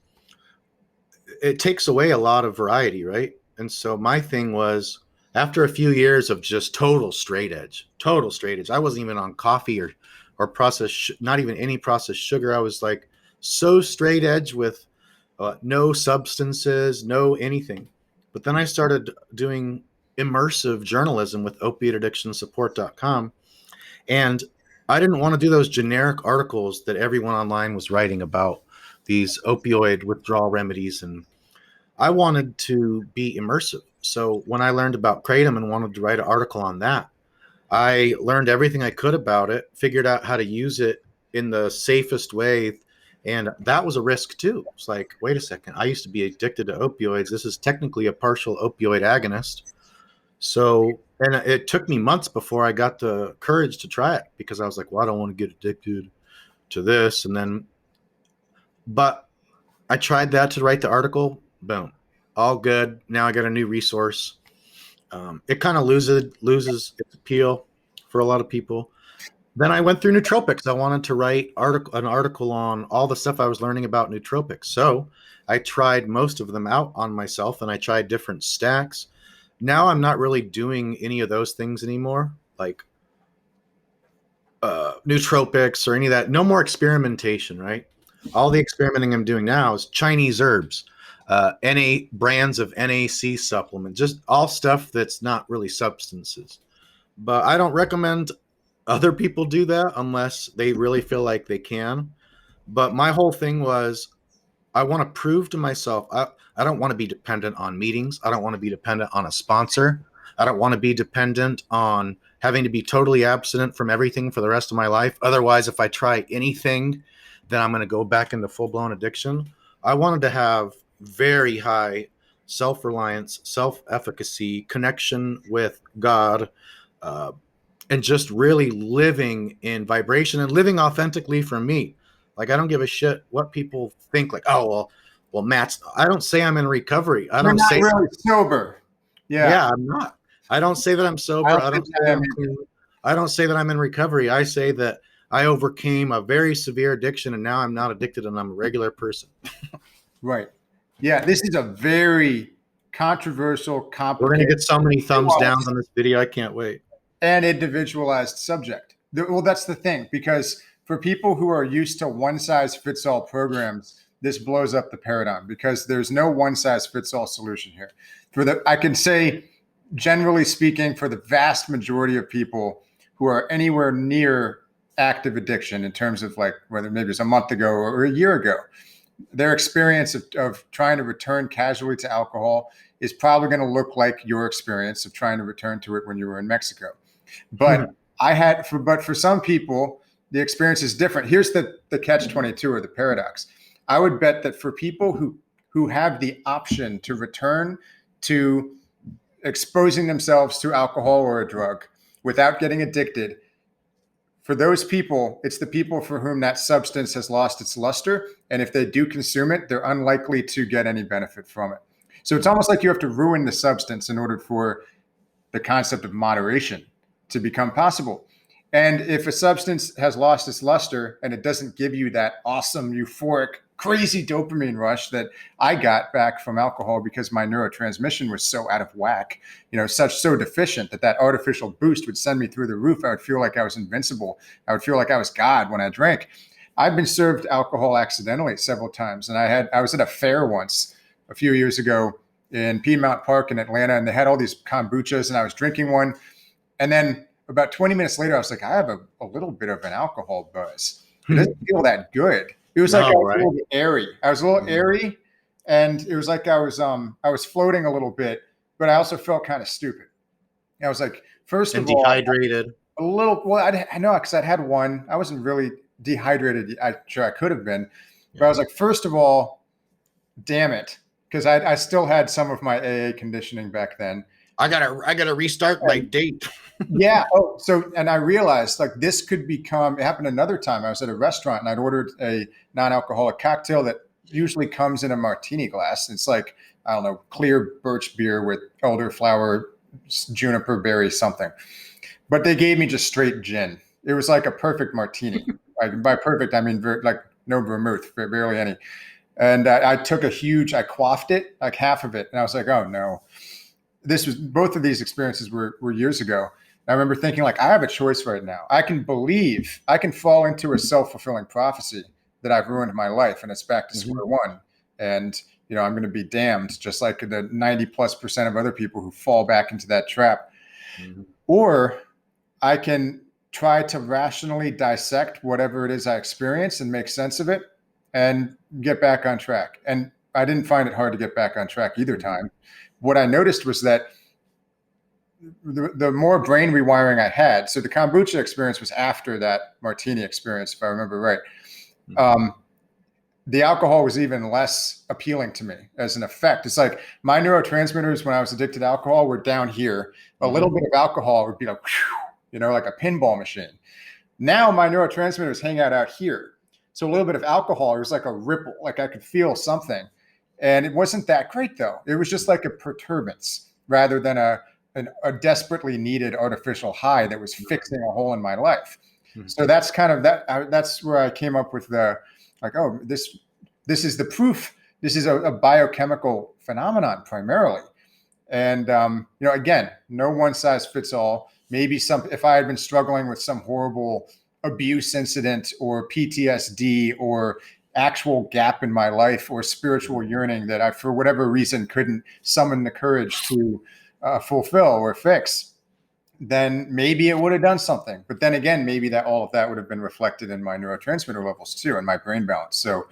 [SPEAKER 1] It takes away a lot of variety, right? And so my thing was, after a few years of just total straight edge, I wasn't even on coffee or processed, not even any processed sugar. I was like so straight edge with no substances, no anything. But then I started doing immersive journalism with opiateaddictionsupport.com. And I didn't want to do those generic articles that everyone online was writing about these opioid withdrawal remedies. And I wanted to be immersive. So when I learned about Kratom and wanted to write an article on that, I learned everything I could about it, figured out how to use it in the safest way. And that was a risk too. It's like, wait a second, I used to be addicted to opioids. This is technically a partial opioid agonist. So, and it took me months before I got the courage to try it because I was like, well, I don't want to get addicted to this. And then, but I tried that to write the article. Boom. All good. Now I got a new resource. It kind of loses its appeal for a lot of people. Then I went through nootropics. I wanted to write an article on all the stuff I was learning about nootropics. So I tried most of them out on myself, and I tried different stacks. Now I'm not really doing any of those things anymore, like nootropics or any of that. No more experimentation, right? All the experimenting I'm doing now is Chinese herbs. NA brands of NAC supplement, just all stuff that's not really substances. But I don't recommend other people do that unless they really feel like they can. But my whole thing was I want to prove to myself I don't want to be dependent on meetings. I don't want to be dependent on a sponsor. I don't want to be dependent on having to be totally abstinent from everything for the rest of my life. Otherwise, if I try anything, then I'm going to go back into full-blown addiction. I wanted to have very high self-reliance, self-efficacy, connection with God, uh, and just really living in vibration and living authentically for me. Like, I don't give a shit what people think. Like, oh, well, Matt's. I don't say I'm in recovery. I
[SPEAKER 2] You're
[SPEAKER 1] don't
[SPEAKER 2] not
[SPEAKER 1] say
[SPEAKER 2] really sober.
[SPEAKER 1] yeah, I'm not. I don't say that I'm sober. I don't say that
[SPEAKER 2] I
[SPEAKER 1] I'm clean. I don't say that I'm in recovery. I say that I overcame a very severe addiction and now I'm not addicted and I'm a regular person.
[SPEAKER 2] Right. Yeah, this is a very controversial,
[SPEAKER 1] We're going to
[SPEAKER 2] complicated,
[SPEAKER 1] get so many thumbs downs on this video. I can't wait.
[SPEAKER 2] and individualized subject. Well, that's the thing, because for people who are used to one size fits all programs, this blows up the paradigm because there's no one size fits all solution here. I can say, generally speaking, for the vast majority of people who are anywhere near active addiction in terms of like whether maybe it's a month ago or a year ago, their experience of trying to return casually to alcohol is probably going to look like your experience of trying to return to it when you were in Mexico. But for some people, the experience is different. Here's the catch-22 or the paradox. I would bet that for people who have the option to return to exposing themselves to alcohol or a drug without getting addicted, for those people, it's the people for whom that substance has lost its luster. And if they do consume it, they're unlikely to get any benefit from it. So it's almost like you have to ruin the substance in order for the concept of moderation to become possible. And if a substance has lost its luster and it doesn't give you that awesome, euphoric, crazy dopamine rush that I got back from alcohol because my neurotransmission was so out of whack, so deficient that artificial boost would send me through the roof. I would feel like I was invincible. I would feel like I was God when I drank. I've been served alcohol accidentally several times. And I was at a fair once a few years ago in Piedmont Park in Atlanta, and they had all these kombuchas, and I was drinking one. And then about 20 minutes later, I was like, I have a little bit of an alcohol buzz. It doesn't feel that good. It was like I was a little airy. I was a little airy, and it was like I was floating a little bit, but I also felt kind of stupid. I was like, first of all,
[SPEAKER 1] dehydrated.
[SPEAKER 2] A little. Well, I know because I'd had one. I wasn't really dehydrated. Sure, I could have been, but I was like, first of all, damn it, because I still had some of my AA conditioning back then.
[SPEAKER 1] I gotta restart my date.
[SPEAKER 2] Yeah. Oh, and I realized like this could become. It happened another time. I was at a restaurant and I'd ordered a non-alcoholic cocktail that usually comes in a martini glass. It's like, I don't know, clear birch beer with elderflower, juniper berry, something. But they gave me just straight gin. It was like a perfect martini. By perfect, I mean like no vermouth, barely any. And I quaffed it, like half of it, and I was like, oh no. Both of these experiences were years ago. I remember thinking like, I have a choice right now. I can fall into a self-fulfilling prophecy that I've ruined my life and it's back to square one. And, I'm going to be damned just like the 90+% of other people who fall back into that trap. Mm-hmm. Or I can try to rationally dissect whatever it is I experience and make sense of it and get back on track. And I didn't find it hard to get back on track either time. What I noticed was that the more brain rewiring I had, so the kombucha experience was after that martini experience, if I remember right. The alcohol was even less appealing to me as an effect. It's like my neurotransmitters when I was addicted to alcohol were down here. A little bit of alcohol would be like, like a pinball machine. Now my neurotransmitters hang out here. So a little bit of alcohol, it was like a ripple, like I could feel something. And it wasn't that great though. It was just like a perturbance rather than a desperately needed artificial high that was fixing a hole in my life. Mm-hmm. So that's kind of that's where I came up with this is the proof. This is a biochemical phenomenon primarily. And, again, no one size fits all. Maybe if I had been struggling with some horrible abuse incident or PTSD or actual gap in my life or spiritual yearning that I, for whatever reason, couldn't summon the courage to fulfill or fix, then maybe it would have done something. But then again, maybe that all of that would have been reflected in my neurotransmitter levels too, and my brain balance. So,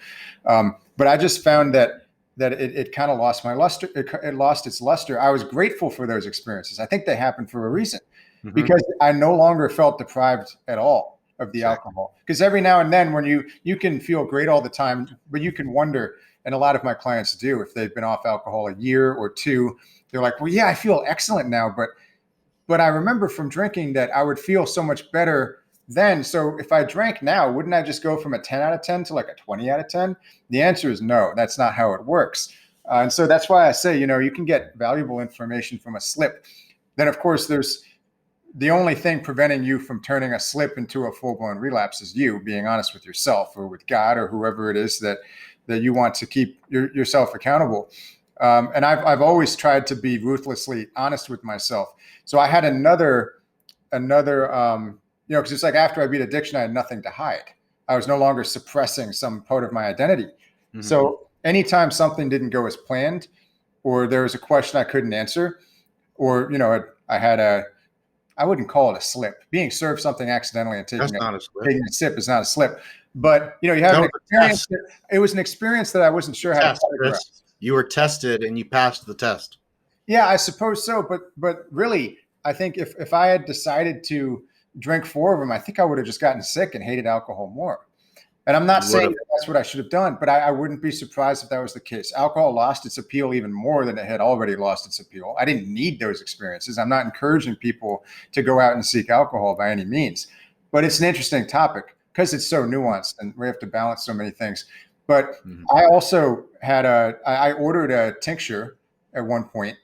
[SPEAKER 2] but I just found that it kind of lost my luster. It lost its luster. I was grateful for those experiences. I think they happened for a reason, because I no longer felt deprived at all of the alcohol. Because every now and then, when you can feel great all the time, but you can wonder, and a lot of my clients do, if they've been off alcohol a year or two, they're like, well, yeah, I feel excellent now, but I remember from drinking that I would feel so much better then. So if I drank now, wouldn't I just go from a 10 out of 10 to like a 20 out of 10? The answer is no, that's not how it works. And so that's why I say, you can get valuable information from a slip. Then, of course, there's the only thing preventing you from turning a slip into a full-blown relapse is you being honest with yourself or with God or whoever it is that you want to keep yourself accountable. And I've always tried to be ruthlessly honest with myself. So I had another, because it's like after I beat addiction, I had nothing to hide. I was no longer suppressing some part of my identity. Mm-hmm. So anytime something didn't go as planned, or there was a question I couldn't answer, or, I wouldn't call it a slip. Being served something accidentally and taking a sip is not a slip. But, you have an experience. It was an experience that I wasn't sure how to categorize.
[SPEAKER 1] You were tested and you passed the test.
[SPEAKER 2] Yeah, I suppose so. But really, I think if I had decided to drink 4 of them, I think I would have just gotten sick and hated alcohol more. And I'm not saying that's what I should have done, but I wouldn't be surprised if that was the case. Alcohol lost its appeal even more than it had already lost its appeal. I didn't need those experiences. I'm not encouraging people to go out and seek alcohol by any means. But it's an interesting topic because it's so nuanced and we have to balance so many things. But I also had I ordered a tincture at one point.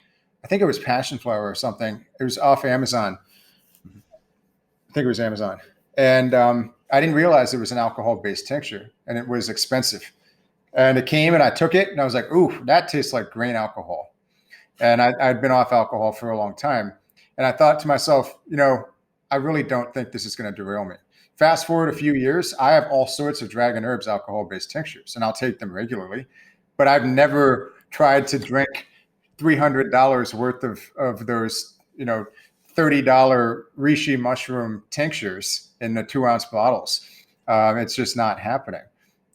[SPEAKER 2] I think it was passion flower or something. It was off Amazon. I think it was Amazon. And I didn't realize it was an alcohol-based tincture, and it was expensive. And it came, and I took it, and I was like, ooh, that tastes like grain alcohol. And I'd been off alcohol for a long time. And I thought to myself, I really don't think this is going to derail me. Fast forward a few years, I have all sorts of Dragon Herbs alcohol-based tinctures, and I'll take them regularly. But I've never tried to drink $300 worth of those, $30 reishi mushroom tinctures in the 2-ounce bottles. It's just not happening.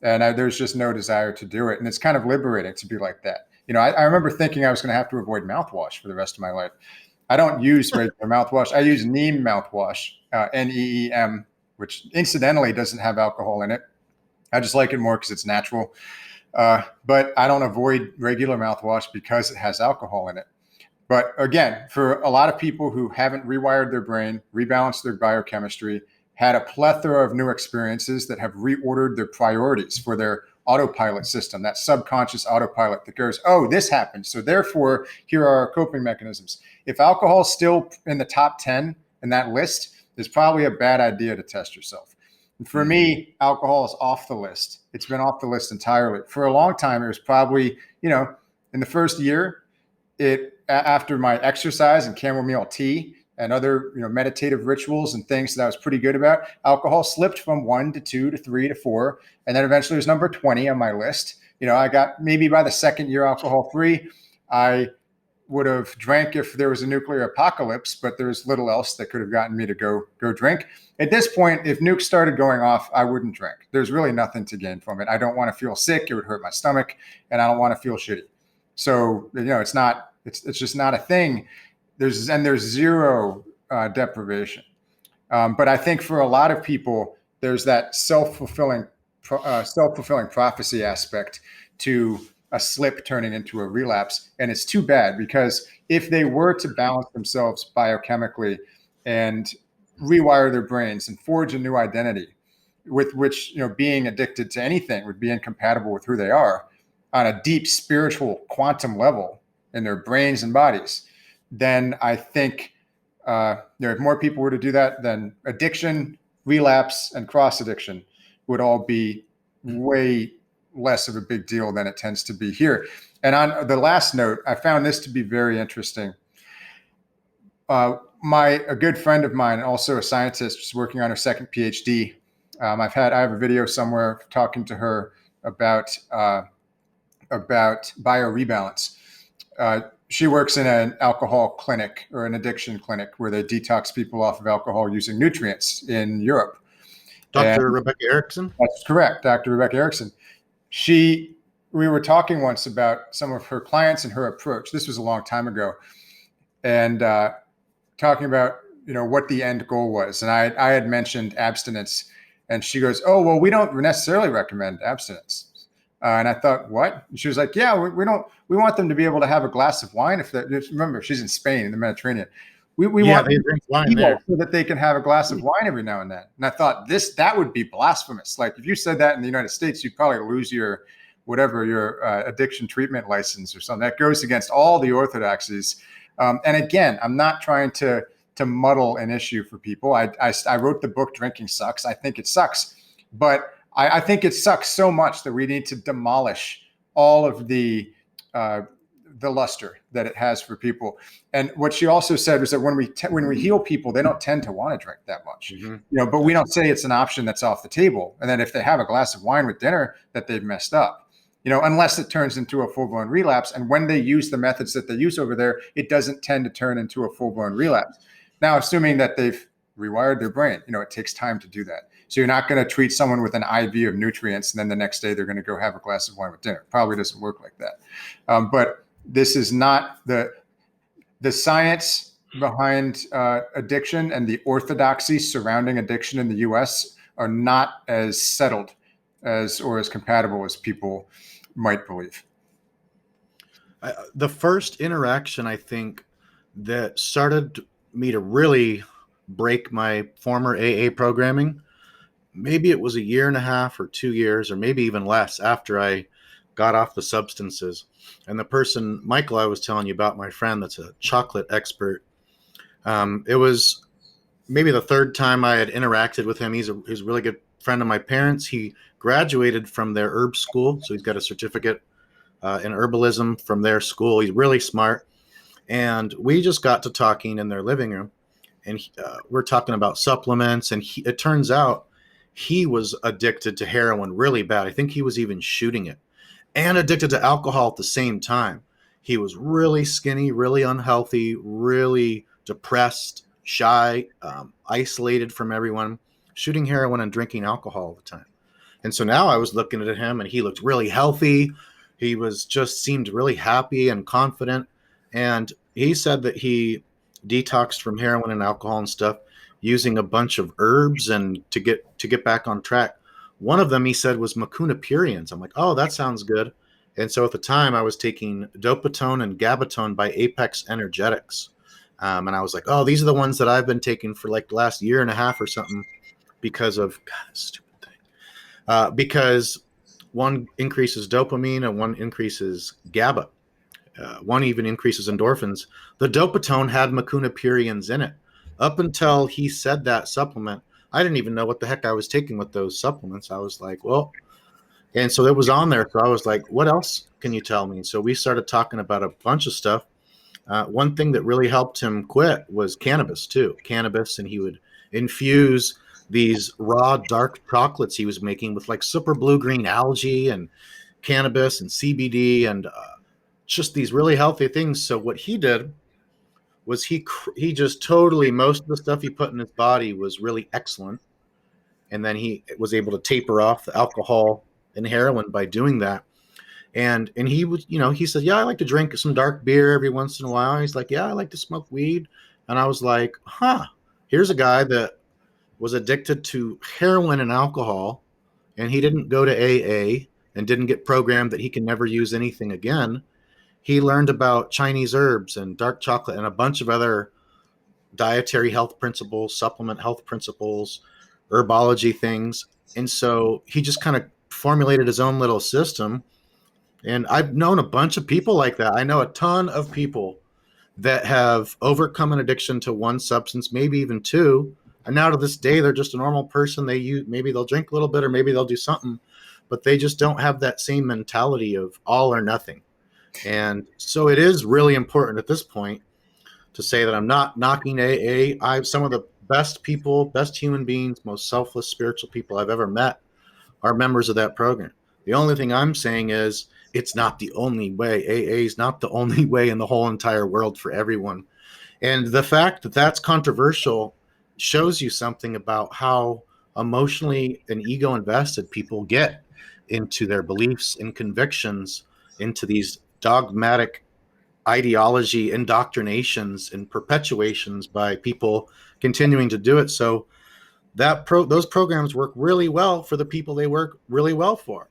[SPEAKER 2] And there's just no desire to do it. And it's kind of liberating to be like that. I remember thinking I was going to have to avoid mouthwash for the rest of my life. I don't use regular mouthwash. I use Neem mouthwash, NEEM, which incidentally doesn't have alcohol in it. I just like it more because it's natural. But I don't avoid regular mouthwash because it has alcohol in it. But again, for a lot of people who haven't rewired their brain, rebalanced their biochemistry, had a plethora of new experiences that have reordered their priorities for their autopilot system, that subconscious autopilot that goes, oh, this happened, so therefore, here are our coping mechanisms. If alcohol is still in the top 10 in that list, it's probably a bad idea to test yourself. And for me, alcohol is off the list. It's been off the list entirely. For a long time, it was probably, in the first year, after my exercise and chamomile tea and other, meditative rituals and things that I was pretty good about, alcohol slipped from 1 to 2 to 3 to 4. And then eventually it was number 20 on my list. I got maybe by the second year alcohol free, I would have drank if there was a nuclear apocalypse, but there was little else that could have gotten me to go drink. At this point, if nukes started going off, I wouldn't drink. There's really nothing to gain from it. I don't want to feel sick. It would hurt my stomach, and I don't want to feel shitty. So, it's just not a thing. There's zero deprivation. But I think for a lot of people, there's that self-fulfilling prophecy aspect to a slip turning into a relapse. And it's too bad, because if they were to balance themselves biochemically and rewire their brains and forge a new identity with which, being addicted to anything would be incompatible with who they are on a deep spiritual quantum level in their brains and bodies, then I think if more people were to do that, then addiction, relapse, and cross addiction would all be way less of a big deal than it tends to be here. And on the last note, I found this to be very interesting. A good friend of mine, also a scientist, is working on her second PhD. I have a video somewhere talking to her about biorebalance. She works in an alcohol clinic or an addiction clinic where they detox people off of alcohol using nutrients in Europe.
[SPEAKER 1] Dr. Rebecca Erickson?
[SPEAKER 2] That's correct, Dr. Rebecca Erickson. We were talking once about some of her clients and her approach. This was a long time ago, and talking about what the end goal was. And I had mentioned abstinence, and she goes, "Oh, well, we don't necessarily recommend abstinence." And I thought, what? And she was like, "Yeah, we don't. We want them to be able to have a glass of wine. Remember, she's in Spain, in the Mediterranean. We want
[SPEAKER 1] they drink wine there
[SPEAKER 2] so that they can have a glass of wine every now and then." And I thought that would be blasphemous. Like if you said that in the United States, you'd probably lose your addiction treatment license or something. That goes against all the orthodoxies. And again, I'm not trying to muddle an issue for people. I wrote the book Drinking Sucks. I think it sucks, but I think it sucks so much that we need to demolish all of the luster that it has for people. And what she also said was that when we heal people, they don't tend to want to drink that much, but we don't say it's an option that's off the table. And then if they have a glass of wine with dinner, that they've messed up. Unless it turns into a full-blown relapse. And when they use the methods that they use over there, it doesn't tend to turn into a full-blown relapse. Now, assuming that they've rewired their brain, it takes time to do that. So you're not going to treat someone with an IV of nutrients and then the next day they're going to go have a glass of wine with dinner. Probably doesn't work like that. But this is not the science behind addiction, and the orthodoxy surrounding addiction in the U.S. are not as settled as compatible as people might believe.
[SPEAKER 1] The first interaction, I think, that started me to really break my former AA programming, maybe it was a year and a half or 2 years, or maybe even less, after I got off the substances. And the person, Michael, I was telling you about, my friend that's a chocolate expert, it was maybe the third time I had interacted with him. He's a really good friend of my parents. He graduated from their herb school, so he's got a certificate in herbalism from their school. He's really smart. And we just got to talking in their living room, and we're talking about supplements. And it turns out he was addicted to heroin really bad. I think he was even shooting it, and addicted to alcohol at the same time. He was really skinny, really unhealthy, really depressed, shy, isolated from everyone, shooting heroin and drinking alcohol all the time. And so now I was looking at him, and he looked really healthy. He seemed really happy and confident. And he said that he detoxed from heroin and alcohol and stuff using a bunch of herbs and to get back on track. One of them, he said, was Mucuna pruriens. I'm like, oh, that sounds good. And so at the time I was taking Dopatone and Gabatone by Apex Energetics. And I was like, oh, these are the ones that I've been taking for like the last year and a half or something because of, God, stupid thing. Because one increases dopamine and one increases GABA. One even increases endorphins. The Dopatone had Mucuna pruriens in it. Up until he said that supplement, I didn't even know what the heck I was taking with those supplements. I was like, well, and so it was on there. So I was like, what else can you tell me? And so we started talking about a bunch of stuff. One thing that really helped him quit was cannabis too. Cannabis, and he would infuse these raw dark chocolates he was making with like super blue-green algae and cannabis and CBD and just these really healthy things. So what he did was he just totally, most of the stuff he put in his body was really excellent. And then he was able to taper off the alcohol and heroin by doing that. And he was, he said, yeah, I like to drink some dark beer every once in a while. He's like, yeah, I like to smoke weed. And I was like, here's a guy that was addicted to heroin and alcohol, and he didn't go to AA and didn't get programmed that he can never use anything again. He learned about Chinese herbs and dark chocolate and a bunch of other dietary health principles, supplement health principles, herbology things. And so he just kind of formulated his own little system. And I've known a bunch of people like that. I know a ton of people that have overcome an addiction to one substance, maybe even two. And now to this day, they're just a normal person. Maybe they'll drink a little bit or maybe they'll do something, but they just don't have that same mentality of all or nothing. And so it is really important at this point to say that I'm not knocking AA. Some of the best people, best human beings, most selfless spiritual people I've ever met are members of that program. The only thing I'm saying is it's not the only way. AA is not the only way in the whole entire world for everyone. And the fact that that's controversial shows you something about how emotionally and ego invested people get into their beliefs and convictions, into these dogmatic ideology indoctrinations and perpetuations by people continuing to do it. So those programs work really well for the people they work really well for,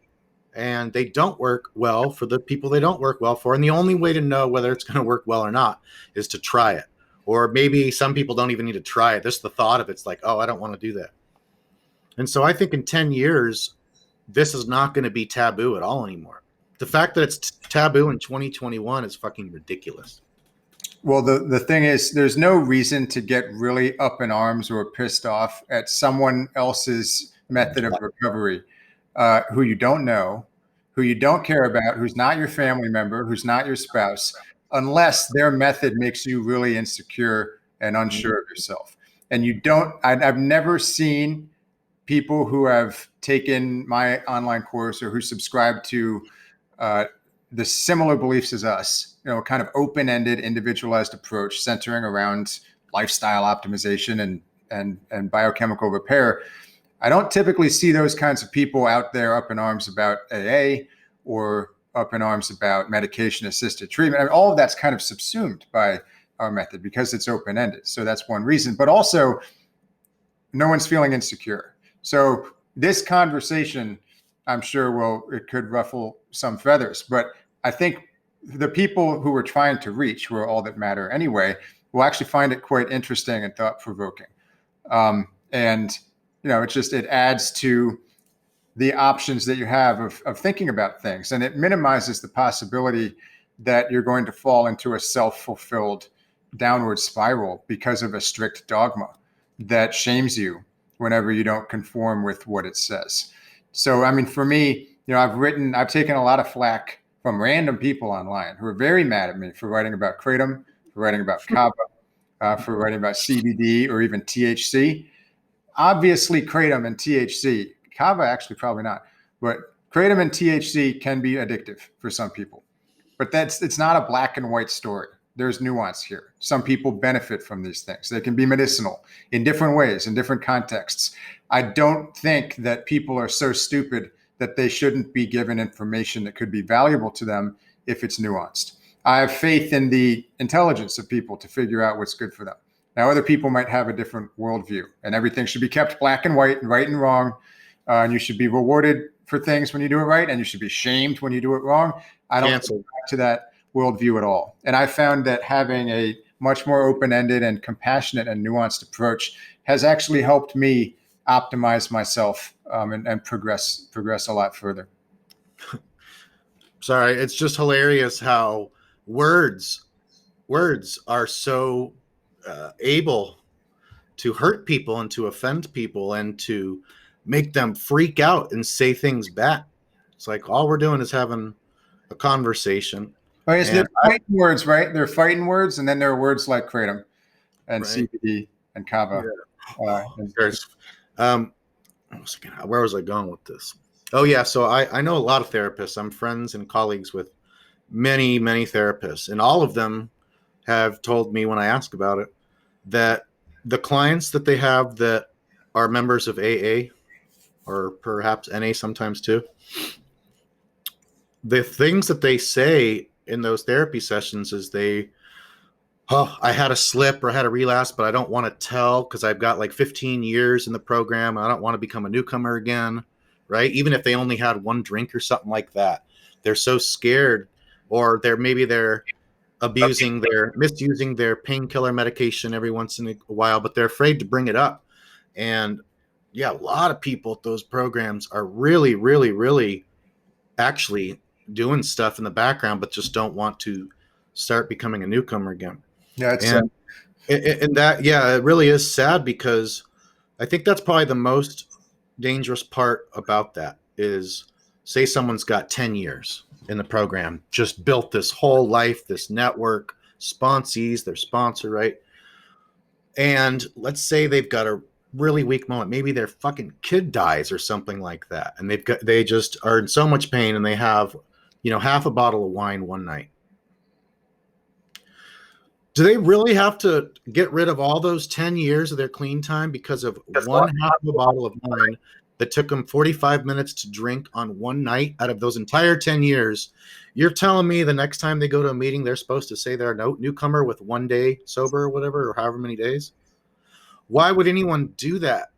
[SPEAKER 1] and they don't work well for the people they don't work well for. And the only way to know whether it's going to work well or not is to try it. Or maybe some people don't even need to try it. Just the thought of it's like, oh, I don't want to do that. And so I think in 10 years, this is not going to be taboo at all anymore. The fact that it's taboo in 2021 is fucking ridiculous.
[SPEAKER 2] Well, the thing is, there's no reason to get really up in arms or pissed off at someone else's method of recovery, who you don't know, who you don't care about, who's not your family member, who's not your spouse, unless their method makes you really insecure and unsure of yourself. And you don't, I've never seen people who have taken my online course or who subscribe to the similar beliefs as us, kind of open-ended, individualized approach centering around lifestyle optimization and biochemical repair. I don't typically see those kinds of people out there up in arms about AA or up in arms about medication-assisted treatment. I mean, all of that's kind of subsumed by our method because it's open-ended. So that's one reason. But also, no one's feeling insecure. So this conversation, I'm sure, it could ruffle some feathers. But I think the people who we're trying to reach, who are all that matter anyway, will actually find it quite interesting and thought-provoking. And it adds to the options that you have of thinking about things. And it minimizes the possibility that you're going to fall into a self-fulfilled downward spiral because of a strict dogma that shames you whenever you don't conform with what it says. So, I mean, for me, I've taken a lot of flack from random people online who are very mad at me for writing about kratom, for writing about kava, for writing about CBD or even THC. Obviously, kratom and THC, kava actually probably not, but kratom and THC can be addictive for some people. But it's not a black and white story. There's nuance here. Some people benefit from these things. They can be medicinal in different ways, in different contexts. I don't think that people are so stupid that they shouldn't be given information that could be valuable to them if it's nuanced. I have faith in the intelligence of people to figure out what's good for them. Now, other people might have a different worldview, and everything should be kept black and white and right and wrong. And you should be rewarded for things when you do it right, and you should be shamed when you do it wrong. I don't subscribe to that worldview at all. And I found that having a much more open-ended and compassionate and nuanced approach has actually helped me optimize myself and progress a lot further.
[SPEAKER 1] Sorry, it's just hilarious how words are so able to hurt people and to offend people and to make them freak out and say things back. It's like all we're doing is having a conversation.
[SPEAKER 2] Oh, yes, they're fighting words, right? They're fighting words, and then there are words like kratom and CBD and kava.
[SPEAKER 1] Yeah. Where was I going with this? Oh, yeah. So I know a lot of therapists. I'm friends and colleagues with many, many therapists, and all of them have told me when I ask about it that the clients that they have that are members of AA or perhaps NA sometimes too, the things that they say in those therapy sessions is I had a slip or I had a relapse, but I don't want to tell because I've got like 15 years in the program. I don't want to become a newcomer again, right? Even if they only had one drink or something like that, they're so scared, or they're misusing their painkiller medication every once in a while, but they're afraid to bring it up. And yeah, a lot of people at those programs are really, really, really actually doing stuff in the background, but just don't want to start becoming a newcomer again.
[SPEAKER 2] Yeah,
[SPEAKER 1] it really is sad, because I think that's probably the most dangerous part about that is, say someone's got 10 years in the program, just built this whole life, this network, sponsees, their sponsor, right? And let's say they've got a really weak moment. Maybe their fucking kid dies or something like that, and they just are in so much pain, and they have, half a bottle of wine one night. Do they really have to get rid of all those 10 years of their clean time because of one half of a bottle of wine that took them 45 minutes to drink on one night out of those entire 10 years? You're telling me the next time they go to a meeting, they're supposed to say they're a newcomer with 1 day sober or whatever, or however many days? Why would anyone do that?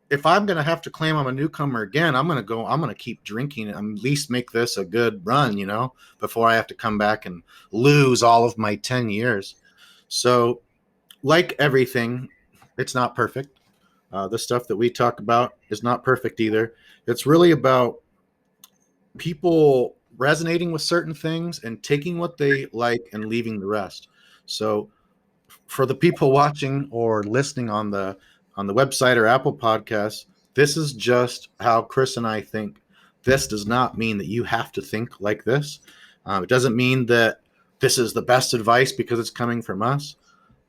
[SPEAKER 1] If I'm going to have to claim I'm a newcomer again, I'm going to keep drinking and at least make this a good run, before I have to come back and lose all of my 10 years. So like everything, it's not perfect. The stuff that we talk about is not perfect either. It's really about people resonating with certain things and taking what they like and leaving the rest. So for the people watching or listening on the website or Apple Podcasts, this is just how Chris and I think. This does not mean that you have to think like this. It doesn't mean that this is the best advice because it's coming from us.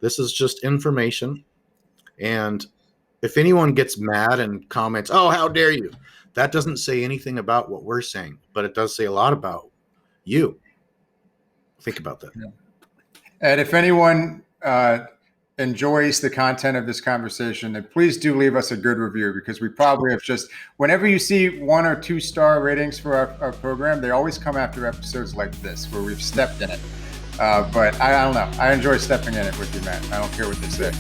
[SPEAKER 1] This is just information. And if anyone gets mad and comments, "Oh, how dare you?" that doesn't say anything about what we're saying, but it does say a lot about you. Think about that.
[SPEAKER 2] Yeah. And if anyone enjoys the content of this conversation, then please do leave us a good review, because we probably have whenever you see 1 or 2 star ratings for our program, they always come after episodes like this where we've stepped in it. But I don't know. I enjoy stepping in it with you, Matt. I don't care what they say.